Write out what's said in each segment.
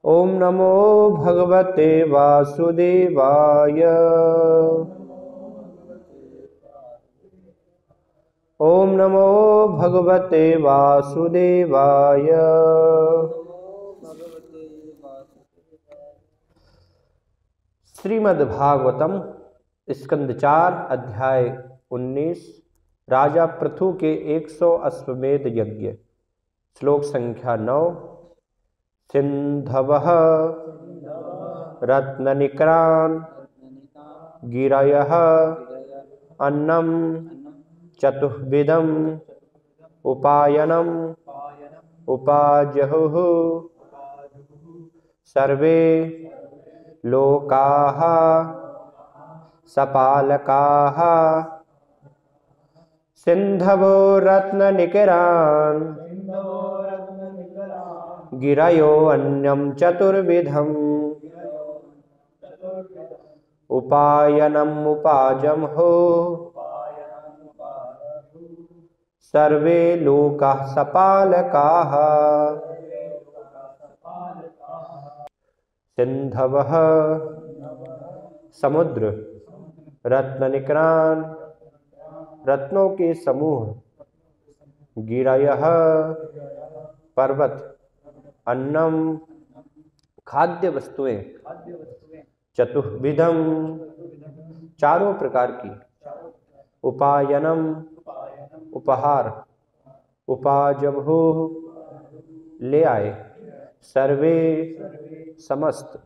ओम नमो भगवते वासुदेवाय। ओम नमो भगवते वासुदेवाय। श्रीमद्भागवतम स्कंद 4 अध्याय 19 राजा पृथु के 100 अश्वमेध यज्ञ। श्लोक संख्या 9। सिंधवः रत्ननिकरान् गिरयः अन्नं चतुर्विधम् उपायनम् उपाजहुः सर्वे लोकाः सपालकाः। सिंधवो रत्ननिकरान् गिरयो अन्यं चतुर्विधम् उपायनम् उपाजमहो सर्वे लोकाः सपालकाः। सिंधवः समुद्र, रत्ननिकरान् रत्नों के समूह, गिरयः पर्वत, अन्नम खाद्य वस्तुएं, चतुर्विधम चारों प्रकार की, उपायनम उपहार, उपाजभो ले आए, सर्वे समस्त,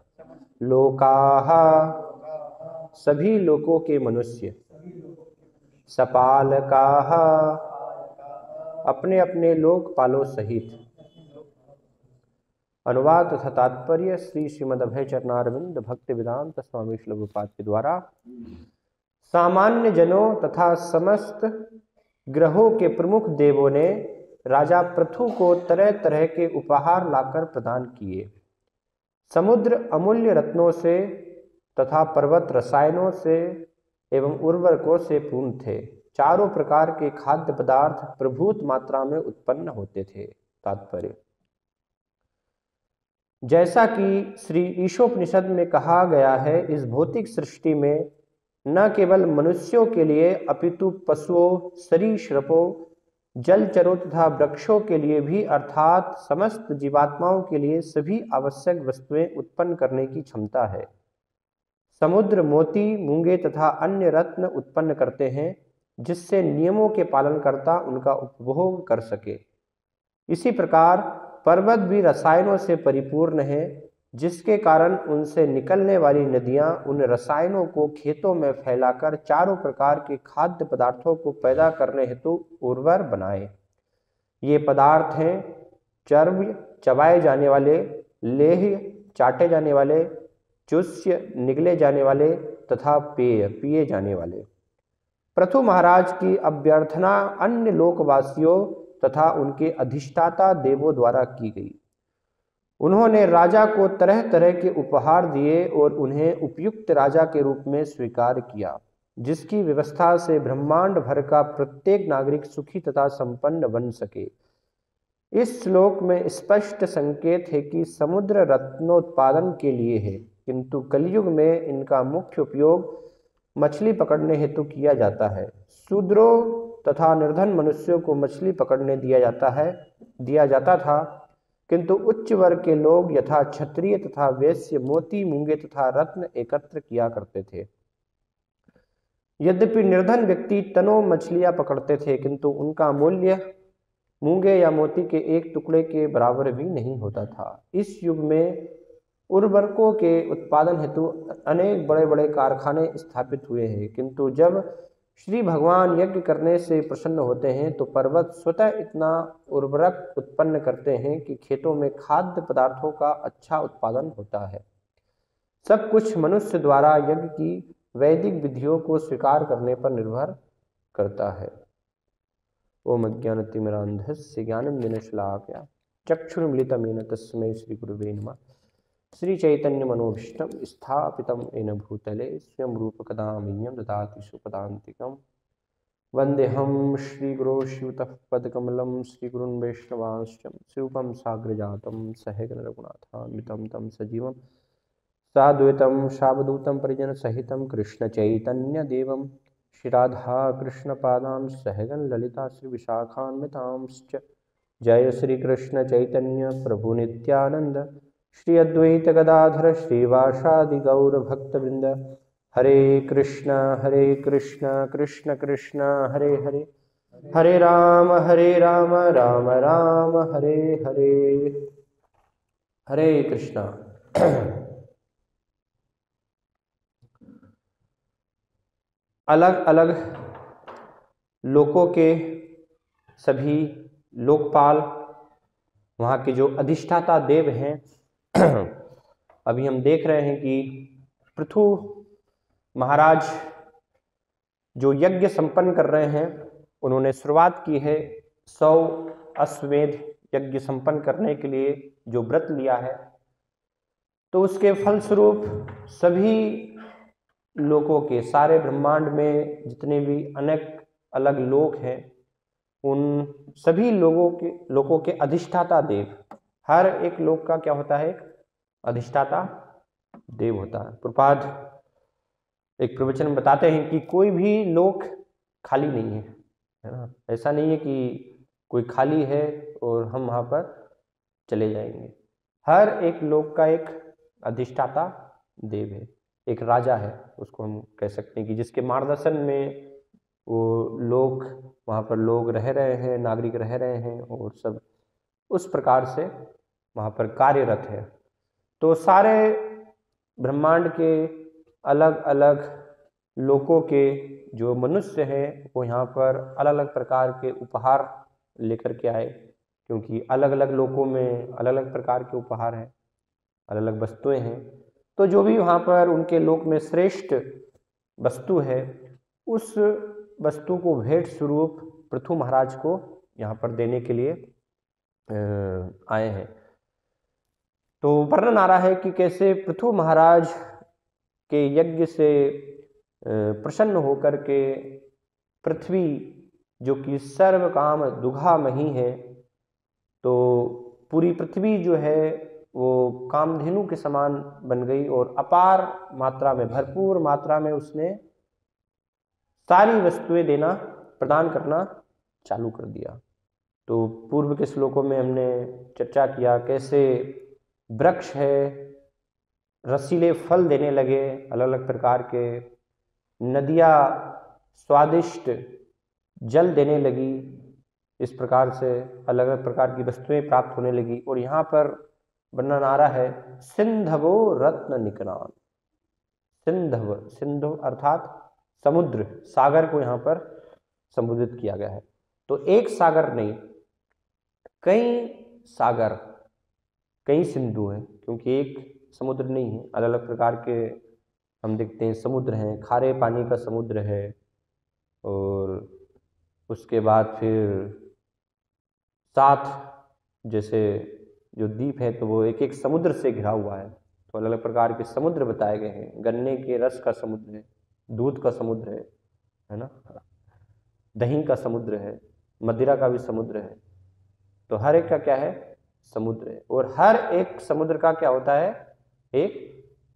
लोकाः सभी लोकों के मनुष्य, सपालकाः अपने अपने लोकपालों सहित। अनुवाद तथा तात्पर्य श्री श्रीमद्भय चरणारविंद भक्ति वेदांत स्वामी श्री प्रभुपाद के द्वारा सामान्य जनों तथा समस्त ग्रहों के प्रमुख देवों ने राजा पृथु को तरह तरह के उपहार लाकर प्रदान किए। समुद्र अमूल्य रत्नों से तथा पर्वत रसायनों से एवं उर्वरकों से पूर्ण थे। चारों प्रकार के खाद्य पदार्थ प्रभूत मात्रा में उत्पन्न होते थे। तात्पर्य, जैसा कि श्री ईशोपनिषद में कहा गया है, इस भौतिक सृष्टि में न केवल मनुष्यों के लिए अपितु पशुओं, सरीसृपों, जलचरों तथा वृक्षों के लिए भी अर्थात समस्त जीवात्माओं के लिए सभी आवश्यक वस्तुएं उत्पन्न करने की क्षमता है। समुद्र मोती, मूंगे तथा अन्य रत्न उत्पन्न करते हैं जिससे नियमों के पालनकर्ता उनका उपभोग कर सके। इसी प्रकार पर्वत भी रसायनों से परिपूर्ण है, जिसके कारण उनसे निकलने वाली नदियां उन रसायनों को खेतों में फैलाकर चारों प्रकार के खाद्य पदार्थों को पैदा करने हेतु उर्वर बनाए। ये पदार्थ हैं चर्व्य चबाए जाने वाले, लेह्य चाटे जाने वाले, चुष्य निगले जाने वाले तथा पेय पिए जाने वाले। पृथु महाराज की अभ्यर्थना अन्य लोकवासियों तथा उनके अधिष्ठाता देवों द्वारा की गई। उन्होंने राजा को तरह तरह के उपहार दिए और उन्हें उपयुक्त राजा के रूप में स्वीकार किया, जिसकी व्यवस्था से ब्रह्मांड भर का प्रत्येक नागरिक सुखी तथा संपन्न बन सके। इस श्लोक में स्पष्ट संकेत है कि समुद्र रत्नोत्पादन के लिए है, किंतु कलयुग में इनका मुख्य उपयोग मछली पकड़ने हेतु किया जाता है। शूद्रों तथा निर्धन मनुष्यों को मछली पकड़ने दिया जाता था, किंतु उच्च वर्ग के लोग यथा क्षत्रिय तथा वैश्य मोती, मूंगे तथा रत्न एकत्र किया करते थे। यद्यपि निर्धन व्यक्ति तनों मछलियां पकड़ते थे, किंतु उनका मूल्य मूंगे या मोती के एक टुकड़े के बराबर भी नहीं होता था। इस युग में उर्वरकों के उत्पादन हेतु अनेक बड़े बड़े कारखाने स्थापित हुए हैं, किंतु जब श्री भगवान यज्ञ करने से प्रसन्न होते हैं तो पर्वत स्वतः इतना उर्वरक उत्पन्न करते हैं कि खेतों में खाद्य पदार्थों का अच्छा उत्पादन होता है। सब कुछ मनुष्य द्वारा यज्ञ की वैदिक विधियों को स्वीकार करने पर निर्भर करता है। ओम अज्ञानतिमिरान्धस्य ज्ञानञ्जनशलाकया चक्षुर्मिलितमेन तस्मै श्रीगुरुवे नमः। श्री चैतन्य मनोभीष्टं स्थापितं येन भूतले स्वयं रूप कदा मह्यं ददाति स्वपदान्तिकम्। वन्देऽहं श्रीगुरो शिवतः पदकमलं श्रीगुरुन् वैष्णवांश्च श्रीरूपं साग्रजातं सहगणरघुनाथान्वितं तं सजीवं साद्वैतं सावधूतं परिजनसहितं कृष्णचैतन्यदेवं श्रीराधाकृष्णपादां सहगण ललिता श्रीविशाखान्वितांश्च जय श्री कृष्ण चैतन्य प्रभु नित्यानंद श्री अद्वैत गदाधर श्रीवासादि गौर भक्तवृंद हरे कृष्ण कृष्ण कृष्ण हरे हरे हरे राम राम राम हरे हरे हरे कृष्णा। अलग अलग लोकों के सभी लोकपाल, वहाँ के जो अधिष्ठाता देव हैं, अभी हम देख रहे हैं कि पृथु महाराज जो यज्ञ संपन्न कर रहे हैं, उन्होंने शुरुआत की है 100 अश्वमेध यज्ञ संपन्न करने के लिए जो व्रत लिया है। तो उसके फलस्वरूप सभी लोकों के, सारे ब्रह्मांड में जितने भी अनेक अलग लोक हैं, उन सभी लोगों के अधिष्ठाता देव, हर एक लोक का क्या होता है, एक अधिष्ठाता देव होता है। प्रभुपाद एक प्रवचन में बताते हैं कि कोई भी लोक खाली नहीं है ना। ऐसा नहीं है कि कोई खाली है और हम वहाँ पर चले जाएंगे। हर एक लोक का एक अधिष्ठाता देव है, एक राजा है, उसको हम कह सकते हैं कि जिसके मार्गदर्शन में वो लोग, वहाँ पर लोग रह रहे हैं, नागरिक रह रहे हैं और सब उस प्रकार से वहाँ पर कार्यरत है। तो सारे ब्रह्मांड के अलग अलग लोकों के जो मनुष्य हैं, वो यहाँ पर अलग अलग प्रकार के उपहार लेकर के आए, क्योंकि अलग अलग लोकों में अलग अलग प्रकार के उपहार हैं, अलग अलग वस्तुएं हैं। तो जो भी वहाँ पर उनके लोक में श्रेष्ठ वस्तु है, उस वस्तु को भेंट स्वरूप पृथु महाराज को यहाँ पर देने के लिए आए हैं। तो वर्णन आ रहा है कि कैसे पृथु महाराज के यज्ञ से प्रसन्न होकर के पृथ्वी, जो कि सर्व काम दुघामही है, तो पूरी पृथ्वी जो है वो कामधेनु के समान बन गई और अपार मात्रा में, भरपूर मात्रा में उसने सारी वस्तुएं देना, प्रदान करना चालू कर दिया। तो पूर्व के श्लोकों में हमने चर्चा किया कैसे वृक्ष है रसीले फल देने लगे, अलग अलग प्रकार के नदियाँ स्वादिष्ट जल देने लगी, इस प्रकार से अलग अलग प्रकार की वस्तुएं प्राप्त होने लगी। और यहाँ पर वर्णन आ रहा है सिंधवो रत्न निकरान। सिंधव, सिंधु अर्थात समुद्र, सागर को यहाँ पर संबोधित किया गया है। तो एक सागर नहीं, कई सागर, कई सिंधु हैं, क्योंकि एक समुद्र नहीं है, अलग अलग प्रकार के हम देखते हैं समुद्र हैं। खारे पानी का समुद्र है और उसके बाद फिर 7 जैसे जो द्वीप है, तो वो एक एक समुद्र से घिरा हुआ है। तो अलग अलग प्रकार के समुद्र बताए गए हैं। गन्ने के रस का समुद्र है, दूध का समुद्र है ना, दही का समुद्र है, मदिरा का भी समुद्र है। तो हर एक का क्या है, समुद्र है। और हर एक समुद्र का क्या होता है, एक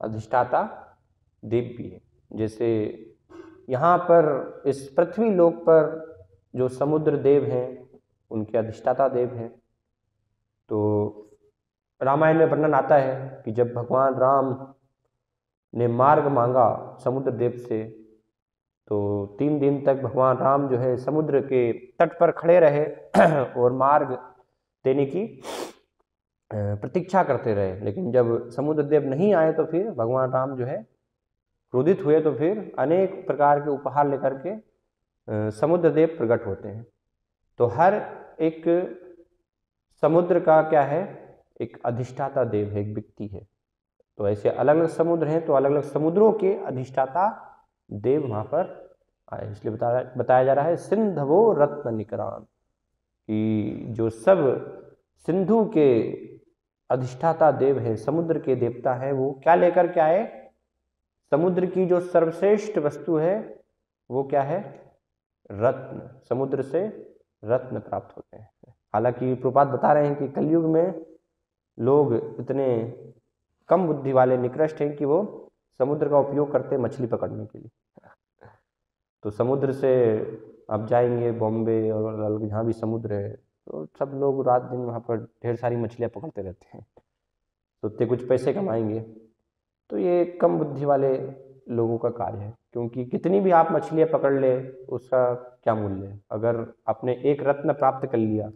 अधिष्ठाता देव भी है। जैसे यहाँ पर इस पृथ्वी लोक पर जो समुद्र देव हैं, उनके अधिष्ठाता देव हैं। तो रामायण में वर्णन आता है कि जब भगवान राम ने मार्ग मांगा समुद्र देव से, तो 3 दिन तक भगवान राम जो है समुद्र के तट पर खड़े रहे और मार्ग देने की प्रतीक्षा करते रहे। लेकिन जब समुद्र देव नहीं आए, तो फिर भगवान राम जो है क्रोधित हुए, तो फिर अनेक प्रकार के उपहार लेकर के समुद्र देव प्रकट होते हैं। तो हर एक समुद्र का क्या है, एक अधिष्ठाता देव है, एक व्यक्ति है। तो ऐसे अलग अलग समुद्र हैं, तो अलग अलग समुद्रों के अधिष्ठाता देव वहाँ पर आए। इसलिए बताया जा रहा है सिंधवो रत्न निकरान, कि जो सब सिंधु के अधिष्ठाता देव है, समुद्र के देवता है, वो क्या लेकर के आए, समुद्र की जो सर्वश्रेष्ठ वस्तु है वो क्या है, रत्न, समुद्र से रत्न प्राप्त होते हैं। हालांकि प्रभुपाद बता रहे हैं कि कलयुग में लोग इतने कम बुद्धि वाले निकृष्ट हैं कि वो समुद्र का उपयोग करते हैं मछली पकड़ने के लिए। तो समुद्र से आप जाएंगे बॉम्बे और जहाँ भी समुद्र है, तो सब लोग रात दिन वहाँ पर ढेर सारी मछलियाँ पकड़ते रहते हैं, तो उतने कुछ पैसे कमाएंगे। तो ये कम बुद्धि वाले लोगों का कार्य है, क्योंकि कितनी भी आप मछलियाँ पकड़ ले उसका क्या मूल्य है। अगर आपने एक रत्न प्राप्त कर लिया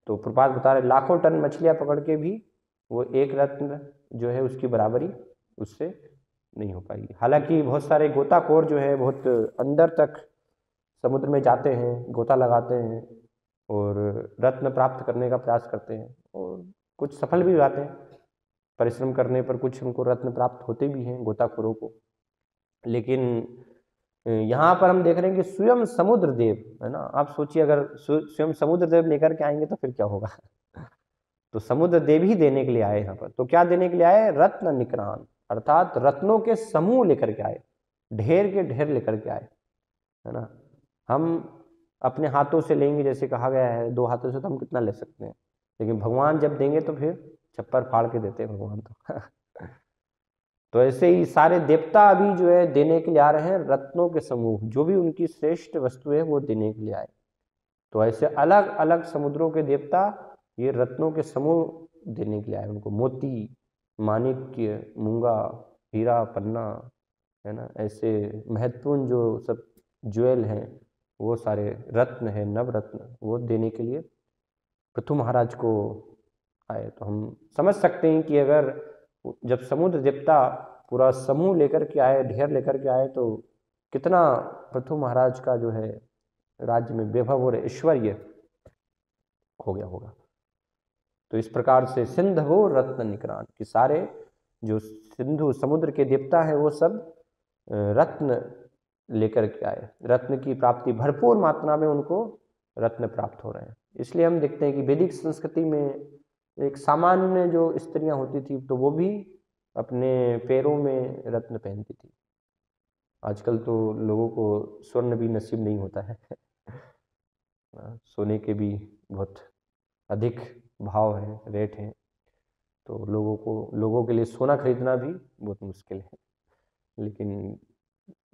तो प्रभात बता रहे लाखों टन मछलियाँ पकड़ के भी वो एक रत्न जो है उसकी बराबरी उससे नहीं हो पाएगी। हालांकि बहुत सारे गोताखोर जो है बहुत अंदर तक समुद्र में जाते हैं, गोता लगाते हैं और रत्न प्राप्त करने का प्रयास करते हैं, और कुछ सफल भी जाते हैं। परिश्रम करने पर कुछ उनको रत्न प्राप्त होते भी हैं गोताखोरों को। लेकिन यहाँ पर हम देख रहे हैं कि स्वयं समुद्र देव है ना, आप सोचिए अगर स्वयं समुद्र देव लेकर के आएंगे तो फिर क्या होगा। तो समुद्र देव ही देने के लिए आए यहाँ पर। तो क्या देने के लिए आए? रत्न निक्रान, अर्थात रत्नों के समूह लेकर के आए, ढेर के ढेर लेकर के आए, है ना। हम अपने हाथों से लेंगे, जैसे कहा गया है 2 हाथों से तो हम कितना ले सकते हैं, लेकिन भगवान जब देंगे तो फिर छप्पर फाड़ के देते हैं भगवान तो। तो ऐसे ही सारे देवता अभी जो है देने के लिए आ रहे हैं रत्नों के समूह, जो भी उनकी श्रेष्ठ वस्तु है वो देने के लिए आए। तो ऐसे अलग अलग समुद्रों के देवता ये रत्नों के समूह देने के लिए आए उनको। मोती, माणिक्य, मूंगा, हीरा, पन्ना, है ना, ऐसे महत्वपूर्ण जो सब ज्वेल हैं, वो सारे रत्न है, नवरत्न, वो देने के लिए पृथु महाराज को आए। तो हम समझ सकते हैं कि अगर जब समुद्र देवता पूरा समूह लेकर के आए, ढेर लेकर के आए, तो कितना पृथु महाराज का जो है राज्य में वैभव और ऐश्वर्य हो गया होगा। तो इस प्रकार से सिंधवो रत्न निक्रान कि सारे जो सिंधु समुद्र के देवता हैं वो सब रत्न लेकर के आए। रत्न की प्राप्ति भरपूर मात्रा में उनको रत्न प्राप्त हो रहे हैं। इसलिए हम देखते हैं कि वैदिक संस्कृति में एक सामान्य जो स्त्रियां होती थी तो वो भी अपने पैरों में रत्न पहनती थी। आजकल तो लोगों को स्वर्ण भी नसीब नहीं होता है। सोने के भी बहुत अधिक भाव है, रेट है, तो लोगों के लिए सोना खरीदना भी बहुत मुश्किल है। लेकिन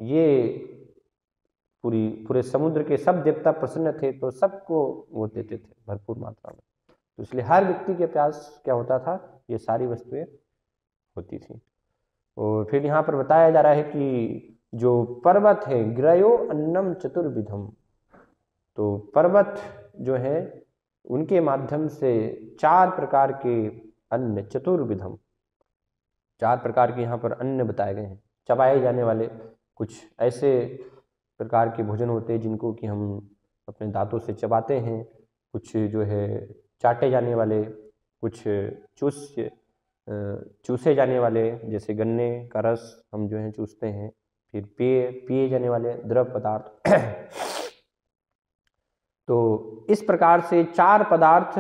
ये पूरे समुद्र के सब देवता प्रसन्न थे तो सबको वो देते थे भरपूर मात्रा में। तो इसलिए हर व्यक्ति के पास क्या होता था, ये सारी वस्तुएं होती थी। और फिर यहाँ पर बताया जा रहा है कि जो पर्वत है, गिरयो अन्नम चतुर्विधम, तो पर्वत जो है उनके माध्यम से 4 प्रकार के अन्न, चतुर्विधम, 4 प्रकार के यहाँ पर अन्न बताए गए हैं। चबाए जाने वाले कुछ ऐसे प्रकार के भोजन होते हैं जिनको कि हम अपने दांतों से चबाते हैं, कुछ जो है चाटे जाने वाले, कुछ चूसे जाने वाले, जैसे गन्ने का रस हम जो है चूसते हैं, फिर पिए जाने वाले द्रव पदार्थ। तो इस प्रकार से 4 पदार्थ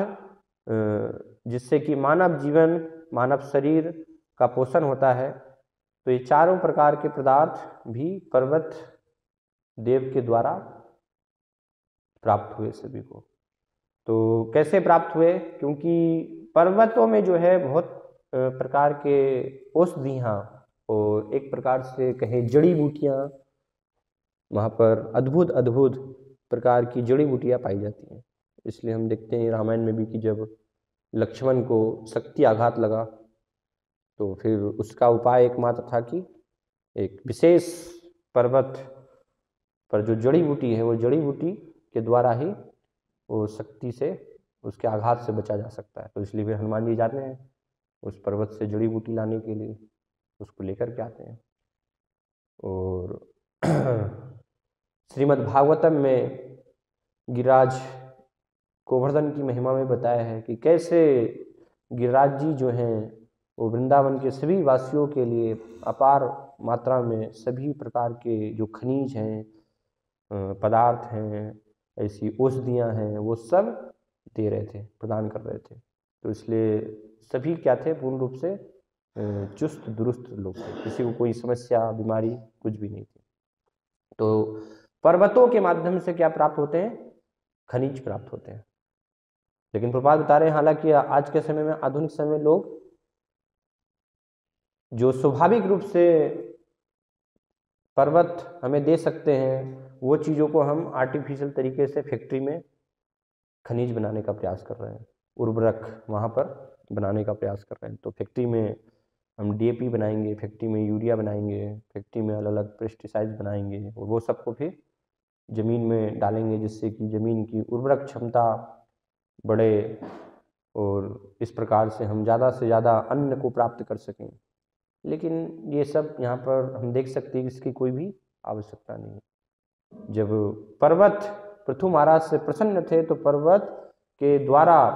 जिससे कि मानव जीवन, मानव शरीर का पोषण होता है। तो ये चारों प्रकार के पदार्थ भी पर्वत देव के द्वारा प्राप्त हुए सभी को। तो कैसे प्राप्त हुए? क्योंकि पर्वतों में जो है बहुत प्रकार के औषधियाँ और एक प्रकार से कहें जड़ी बूटियाँ, वहाँ पर अद्भुत अद्भुत प्रकार की जड़ी बूटियाँ पाई जाती हैं। इसलिए हम देखते हैं रामायण में भी कि जब लक्ष्मण को शक्ति आघात लगा तो फिर उसका उपाय एकमात्र था कि एक विशेष पर्वत पर जो जड़ी बूटी है वो जड़ी बूटी के द्वारा ही वो शक्ति से, उसके आघात से बचा जा सकता है। तो इसलिए फिर हनुमान जी जाते हैं उस पर्वत से जड़ी बूटी लाने के लिए, उसको लेकर के आते हैं। और श्रीमद् भागवतम में गिरिराज गोवर्धन की महिमा में बताया है कि कैसे गिरिराज जी जो हैं वो वृंदावन के सभी वासियों के लिए अपार मात्रा में सभी प्रकार के जो खनिज हैं, पदार्थ हैं, ऐसी औषधियाँ हैं, वो सब दे रहे थे, प्रदान कर रहे थे। तो इसलिए सभी क्या थे, पूर्ण रूप से चुस्त दुरुस्त लोग थे, किसी को कोई समस्या बीमारी कुछ भी नहीं थी। तो पर्वतों के माध्यम से क्या प्राप्त होते हैं? खनिज प्राप्त होते हैं। लेकिन प्रभुपाद बता रहे हैं हालांकि आज के समय में, आधुनिक समय में, लोग जो स्वाभाविक रूप से पर्वत हमें दे सकते हैं वो चीज़ों को हम आर्टिफिशियल तरीके से फैक्ट्री में खनिज बनाने का प्रयास कर रहे हैं, उर्वरक वहाँ पर बनाने का प्रयास कर रहे हैं। तो फैक्ट्री में हम डीएपी बनाएंगे, फैक्ट्री में यूरिया बनाएंगे, फैक्ट्री में अलग अलग पेस्टिसाइड्स बनाएंगे और वो सबको फिर ज़मीन में डालेंगे जिससे कि ज़मीन की उर्वरक क्षमता बढ़े और इस प्रकार से हम ज़्यादा से ज़्यादा अन्न को प्राप्त कर सकें। लेकिन ये सब यहाँ पर हम देख सकते हैं कि इसकी कोई भी आवश्यकता नहीं है। जब पर्वत पृथु महाराज से प्रसन्न थे तो पर्वत के द्वारा,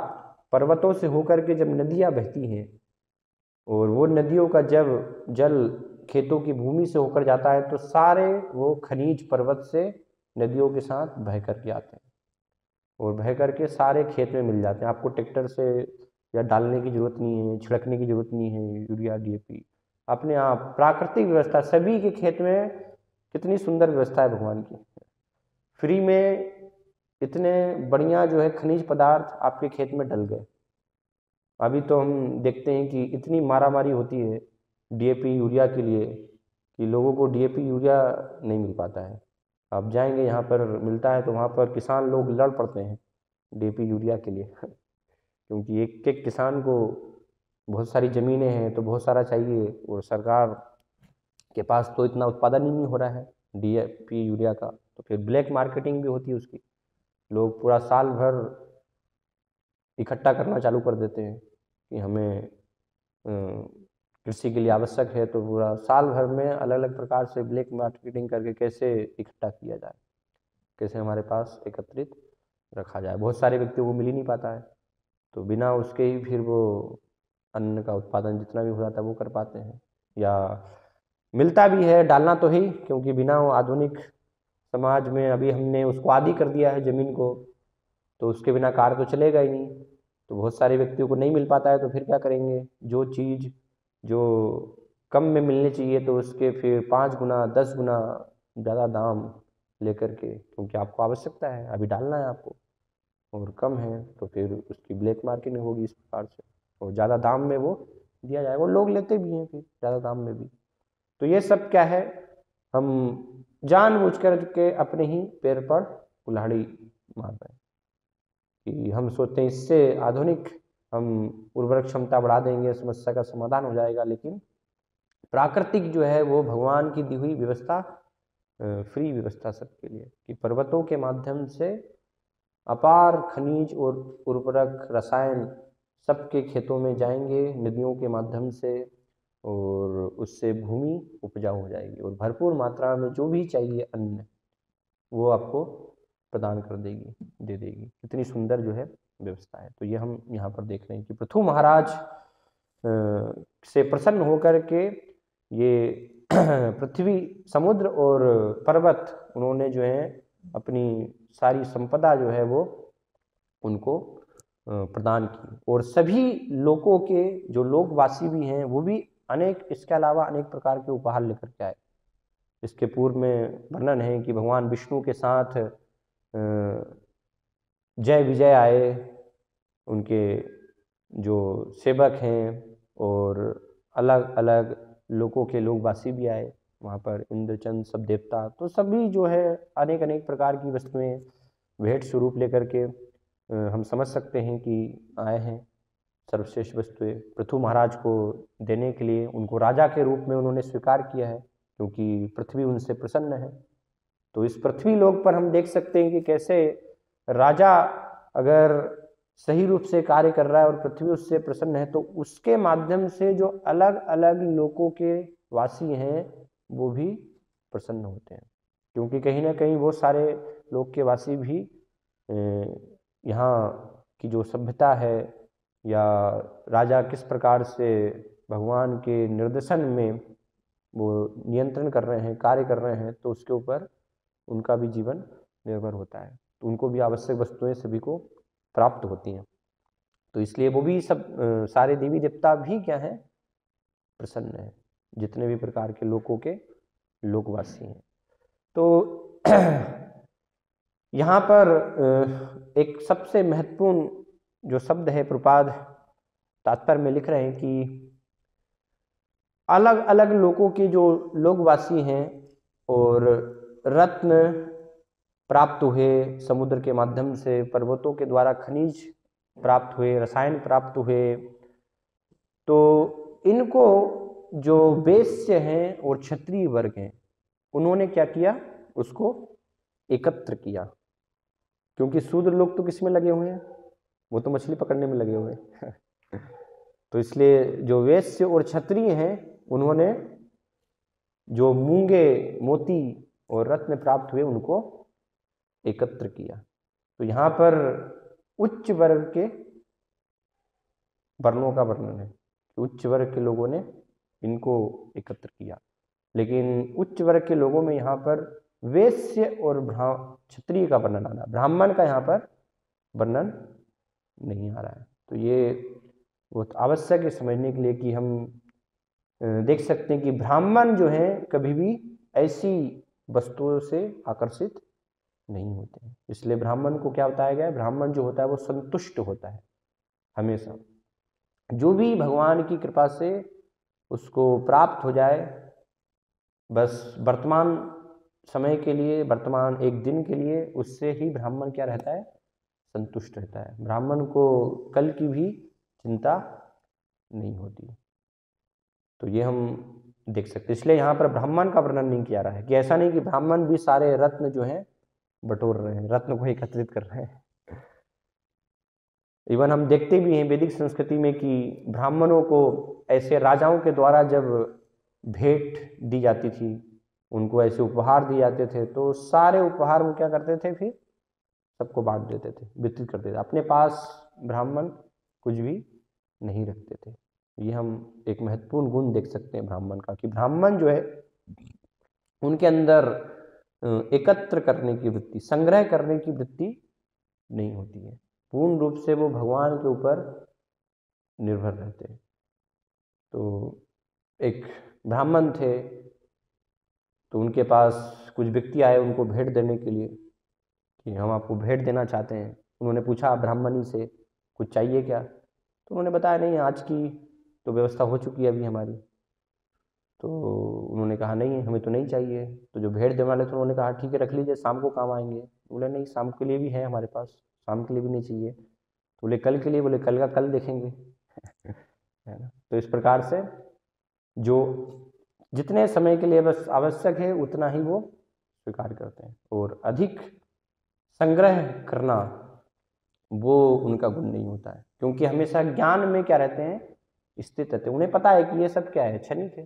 पर्वतों से होकर के जब नदियाँ बहती हैं और वो नदियों का जब जल खेतों की भूमि से होकर जाता है तो सारे वो खनिज पर्वत से नदियों के साथ बह करके आते हैं और बह करके सारे खेत में मिल जाते हैं। आपको ट्रैक्टर से या डालने की जरूरत नहीं है, छिड़कने की जरूरत नहीं है यूरिया डीएपी, अपने आप प्राकृतिक व्यवस्था सभी के खेत में। कितनी सुंदर व्यवस्था है भगवान की, फ्री में इतने बढ़िया जो है खनिज पदार्थ आपके खेत में डल गए। अभी तो हम देखते हैं कि इतनी मारामारी होती है डीएपी यूरिया के लिए कि लोगों को डीएपी यूरिया नहीं मिल पाता है। आप जाएंगे यहाँ पर मिलता है तो वहाँ पर किसान लोग लड़ पड़ते हैं डीएपी यूरिया के लिए क्योंकि एक एक किसान को बहुत सारी ज़मीनें हैं तो बहुत सारा चाहिए और सरकार के पास तो इतना उत्पादन ही नहीं हो रहा है डीएपी यूरिया का। तो फिर ब्लैक मार्केटिंग भी होती है उसकी, लोग पूरा साल भर इकट्ठा करना चालू कर देते हैं कि हमें कृषि के लिए आवश्यक है, तो पूरा साल भर में अलग अलग प्रकार से ब्लैक मार्केटिंग करके कैसे इकट्ठा किया जाए, कैसे हमारे पास एकत्रित रखा जाए। बहुत सारे व्यक्तियों को मिल ही नहीं पाता है तो बिना उसके ही फिर वो अन्न का उत्पादन जितना भी हो जाता है वो कर पाते हैं, या मिलता भी है डालना तो ही, क्योंकि बिना आधुनिक समाज में अभी हमने उसको आदी कर दिया है ज़मीन को, तो उसके बिना कार्य तो चलेगा ही नहीं। तो बहुत सारे व्यक्तियों को नहीं मिल पाता है तो फिर क्या करेंगे, जो चीज़ जो कम में मिलनी चाहिए तो उसके फिर 5 गुना 10 गुना ज़्यादा दाम लेकर के, क्योंकि आपको आवश्यकता है अभी डालना है आपको और कम है तो फिर उसकी ब्लैक मार्केटिंग होगी इस प्रकार से और ज़्यादा दाम में वो दिया जाएगा और लोग लेते भी हैं फिर ज़्यादा दाम में भी। तो ये सब क्या है, हम जानबूझ कर के अपने ही पैर पर कुल्हाड़ी मार रहे हैं कि हम सोचते हैं इससे आधुनिक हम उर्वरक क्षमता बढ़ा देंगे, समस्या का समाधान हो जाएगा। लेकिन प्राकृतिक जो है वो भगवान की दी हुई व्यवस्था, फ्री व्यवस्था सबके लिए, कि पर्वतों के माध्यम से अपार खनिज और उर्वरक रसायन सबके खेतों में जाएंगे नदियों के माध्यम से और उससे भूमि उपजाऊ हो जाएगी और भरपूर मात्रा में जो भी चाहिए अन्न वो आपको प्रदान कर देगी, दे देगी। कितनी सुंदर जो है व्यवस्था है। तो ये हम यहाँ पर देख रहे हैं कि पृथु महाराज से प्रसन्न होकर के ये पृथ्वी, समुद्र और पर्वत, उन्होंने जो है अपनी सारी संपदा जो है वो उनको प्रदान की और सभी लोगों के जो लोकवासी भी हैं वो भी अनेक, इसके अलावा अनेक प्रकार के उपहार लेकर के आए। इसके पूर्व में वर्णन है कि भगवान विष्णु के साथ जय विजय आए, उनके जो सेवक हैं और अलग अलग लोगों के लोकवासी भी आए वहाँ पर, इंद्रचंद सब देवता, तो सभी जो है अनेक अनेक प्रकार की वस्तुएं भेंट स्वरूप लेकर के हम समझ सकते हैं कि आए हैं। सर्वश्रेष्ठ वस्तुएं पृथु महाराज को देने के लिए उनको राजा के रूप में उन्होंने स्वीकार किया है क्योंकि पृथ्वी उनसे प्रसन्न है। तो इस पृथ्वी लोक पर हम देख सकते हैं कि कैसे राजा अगर सही रूप से कार्य कर रहा है और पृथ्वी उससे प्रसन्न है तो उसके माध्यम से जो अलग अलग लोगों के वासी हैं वो भी प्रसन्न होते हैं, क्योंकि कहीं ना कहीं वो सारे लोग के वासी भी यहाँ की जो सभ्यता है या राजा किस प्रकार से भगवान के निर्देशन में वो नियंत्रण कर रहे हैं, कार्य कर रहे हैं, तो उसके ऊपर उनका भी जीवन निर्भर होता है। तो उनको भी आवश्यक वस्तुएं सभी को प्राप्त होती हैं। तो इसलिए वो भी सब सारे देवी देवता भी क्या हैं, प्रसन्न हैं, जितने भी प्रकार के लोगों के लोकवासी हैं। तो यहाँ पर एक सबसे महत्वपूर्ण जो शब्द है प्रपाद तात्पर्य में लिख रहे हैं कि अलग अलग लोगों के जो लोकवासी हैं और रत्न प्राप्त हुए समुद्र के माध्यम से, पर्वतों के द्वारा खनिज प्राप्त हुए, रसायन प्राप्त हुए, तो इनको जो वैश्य हैं और क्षत्रिय वर्ग हैं उन्होंने क्या किया, उसको एकत्र किया। क्योंकि शूद्र लोग तो किस में लगे हुए हैं, वो तो मछली पकड़ने में लगे हुए हैं तो इसलिए जो वैश्य और क्षत्रिय हैं उन्होंने जो मूंगे, मोती और रत्न प्राप्त हुए उनको एकत्र किया। तो यहाँ पर उच्च वर्ग के वर्णों का वर्णन है, उच्च वर्ग के लोगों ने इनको एकत्र किया। लेकिन उच्च वर्ग के लोगों में यहाँ पर वैश्य और क्षत्रिय का वर्णन आ रहा है, ब्राह्मण का यहाँ पर वर्णन नहीं आ रहा है। तो ये बहुत आवश्यक है समझने के लिए कि हम देख सकते हैं कि ब्राह्मण जो है कभी भी ऐसी वस्तुओं से आकर्षित नहीं होते हैं। इसलिए ब्राह्मण को क्या बताया गया है, ब्राह्मण जो होता है वो संतुष्ट होता है हमेशा, जो भी भगवान की कृपा से उसको प्राप्त हो जाए, बस वर्तमान समय के लिए, वर्तमान एक दिन के लिए, उससे ही ब्राह्मण क्या रहता है, संतुष्ट रहता है। ब्राह्मण को कल की भी चिंता नहीं होती। तो ये हम देख सकते हैं। इसलिए यहाँ पर ब्राह्मण का वर्णन नहीं किया रहा है कि ऐसा नहीं कि ब्राह्मण भी सारे रत्न जो हैं बटोर रहे हैं, रत्न को एकत्रित कर रहे हैं। इवन हम देखते भी हैं वैदिक संस्कृति में कि ब्राह्मणों को ऐसे राजाओं के द्वारा जब भेंट दी जाती थी, उनको ऐसे उपहार दिए जाते थे, तो सारे उपहार वो क्या करते थे, फिर सबको बांट देते थे, वितरित करते थे। अपने पास ब्राह्मण कुछ भी नहीं रखते थे। ये हम एक महत्वपूर्ण गुण देख सकते हैं ब्राह्मण का, कि ब्राह्मण जो है उनके अंदर एकत्र करने की वृत्ति, संग्रह करने की वृत्ति नहीं होती है। पूर्ण रूप से वो भगवान के ऊपर निर्भर रहते हैं। तो एक ब्राह्मण थे, तो उनके पास कुछ व्यक्ति आए उनको भेंट देने के लिए कि हम आपको भेंट देना चाहते हैं। उन्होंने पूछा ब्राह्मणी से कुछ चाहिए क्या, तो उन्होंने बताया नहीं, आज की तो व्यवस्था हो चुकी है अभी हमारी। तो उन्होंने कहा नहीं हमें तो नहीं चाहिए। तो जो भेंट देने वाले थे उन्होंने कहा ठीक है रख लीजिए, शाम को काम आएंगे। बोले नहीं, शाम के लिए भी है हमारे पास, शाम के लिए भी नहीं चाहिए। तो बोले कल के लिए, बोले कल का कल देखेंगे है ना। तो इस प्रकार से जो जितने समय के लिए बस आवश्यक है उतना ही वो स्वीकार करते हैं, और अधिक संग्रह करना वो उनका गुण नहीं होता है। क्योंकि हमेशा ज्ञान में क्या रहते हैं, स्थित रहते हैं। उन्हें पता है कि ये सब क्या है, क्षणिक है।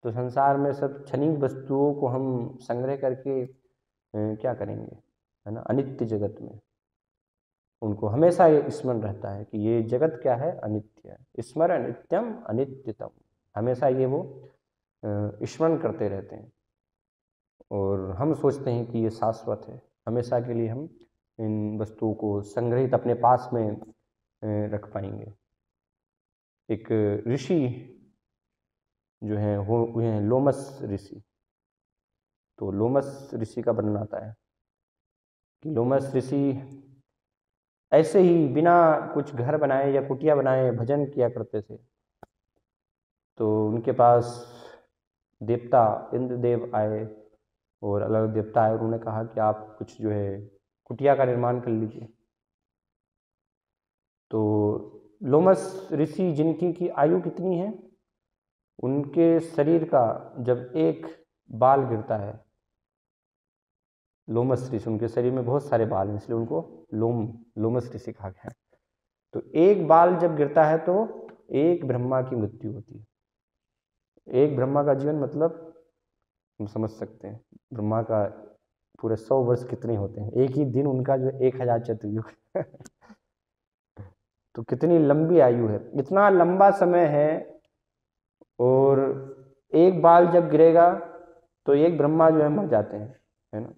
तो संसार में सब क्षणिक वस्तुओं को हम संग्रह करके क्या करेंगे, है ना। अनित्य जगत में उनको हमेशा ये स्मरण रहता है कि ये जगत क्या है, अनित्य है। स्मरण नित्यम अनित्यतम, हमेशा ये वो स्मरण करते रहते हैं। और हम सोचते हैं कि ये शाश्वत है, हमेशा के लिए हम इन वस्तुओं को संग्रहित अपने पास में रख पाएंगे। एक ऋषि जो हैं वो हैं लोमस ऋषि। तो लोमस ऋषि का वर्णन आता है कि लोमस ऋषि ऐसे ही बिना कुछ घर बनाए या कुटिया बनाए भजन किया करते थे। तो उनके पास देवता इंद्रदेव आए और अलग देवता आए, उन्होंने कहा कि आप कुछ जो है कुटिया का निर्माण कर लीजिए। तो लोमस ऋषि जिनकी की आयु कितनी है, उनके शरीर का जब एक बाल गिरता है, लोमस ऋषि, उनके शरीर में बहुत सारे बाल हैं इसलिए उनको लोमस ऋषि कहा गया है। तो एक बाल जब गिरता है तो एक ब्रह्मा की मृत्यु होती है। एक ब्रह्मा का जीवन मतलब हम समझ सकते हैं ब्रह्मा का पूरे 100 वर्ष कितने होते हैं, एक ही दिन उनका जो 1000 चतुर्युग तो कितनी लंबी आयु है, इतना लंबा समय है। और एक बाल जब गिरेगा तो एक ब्रह्मा जो है मर जाते हैं, है ना।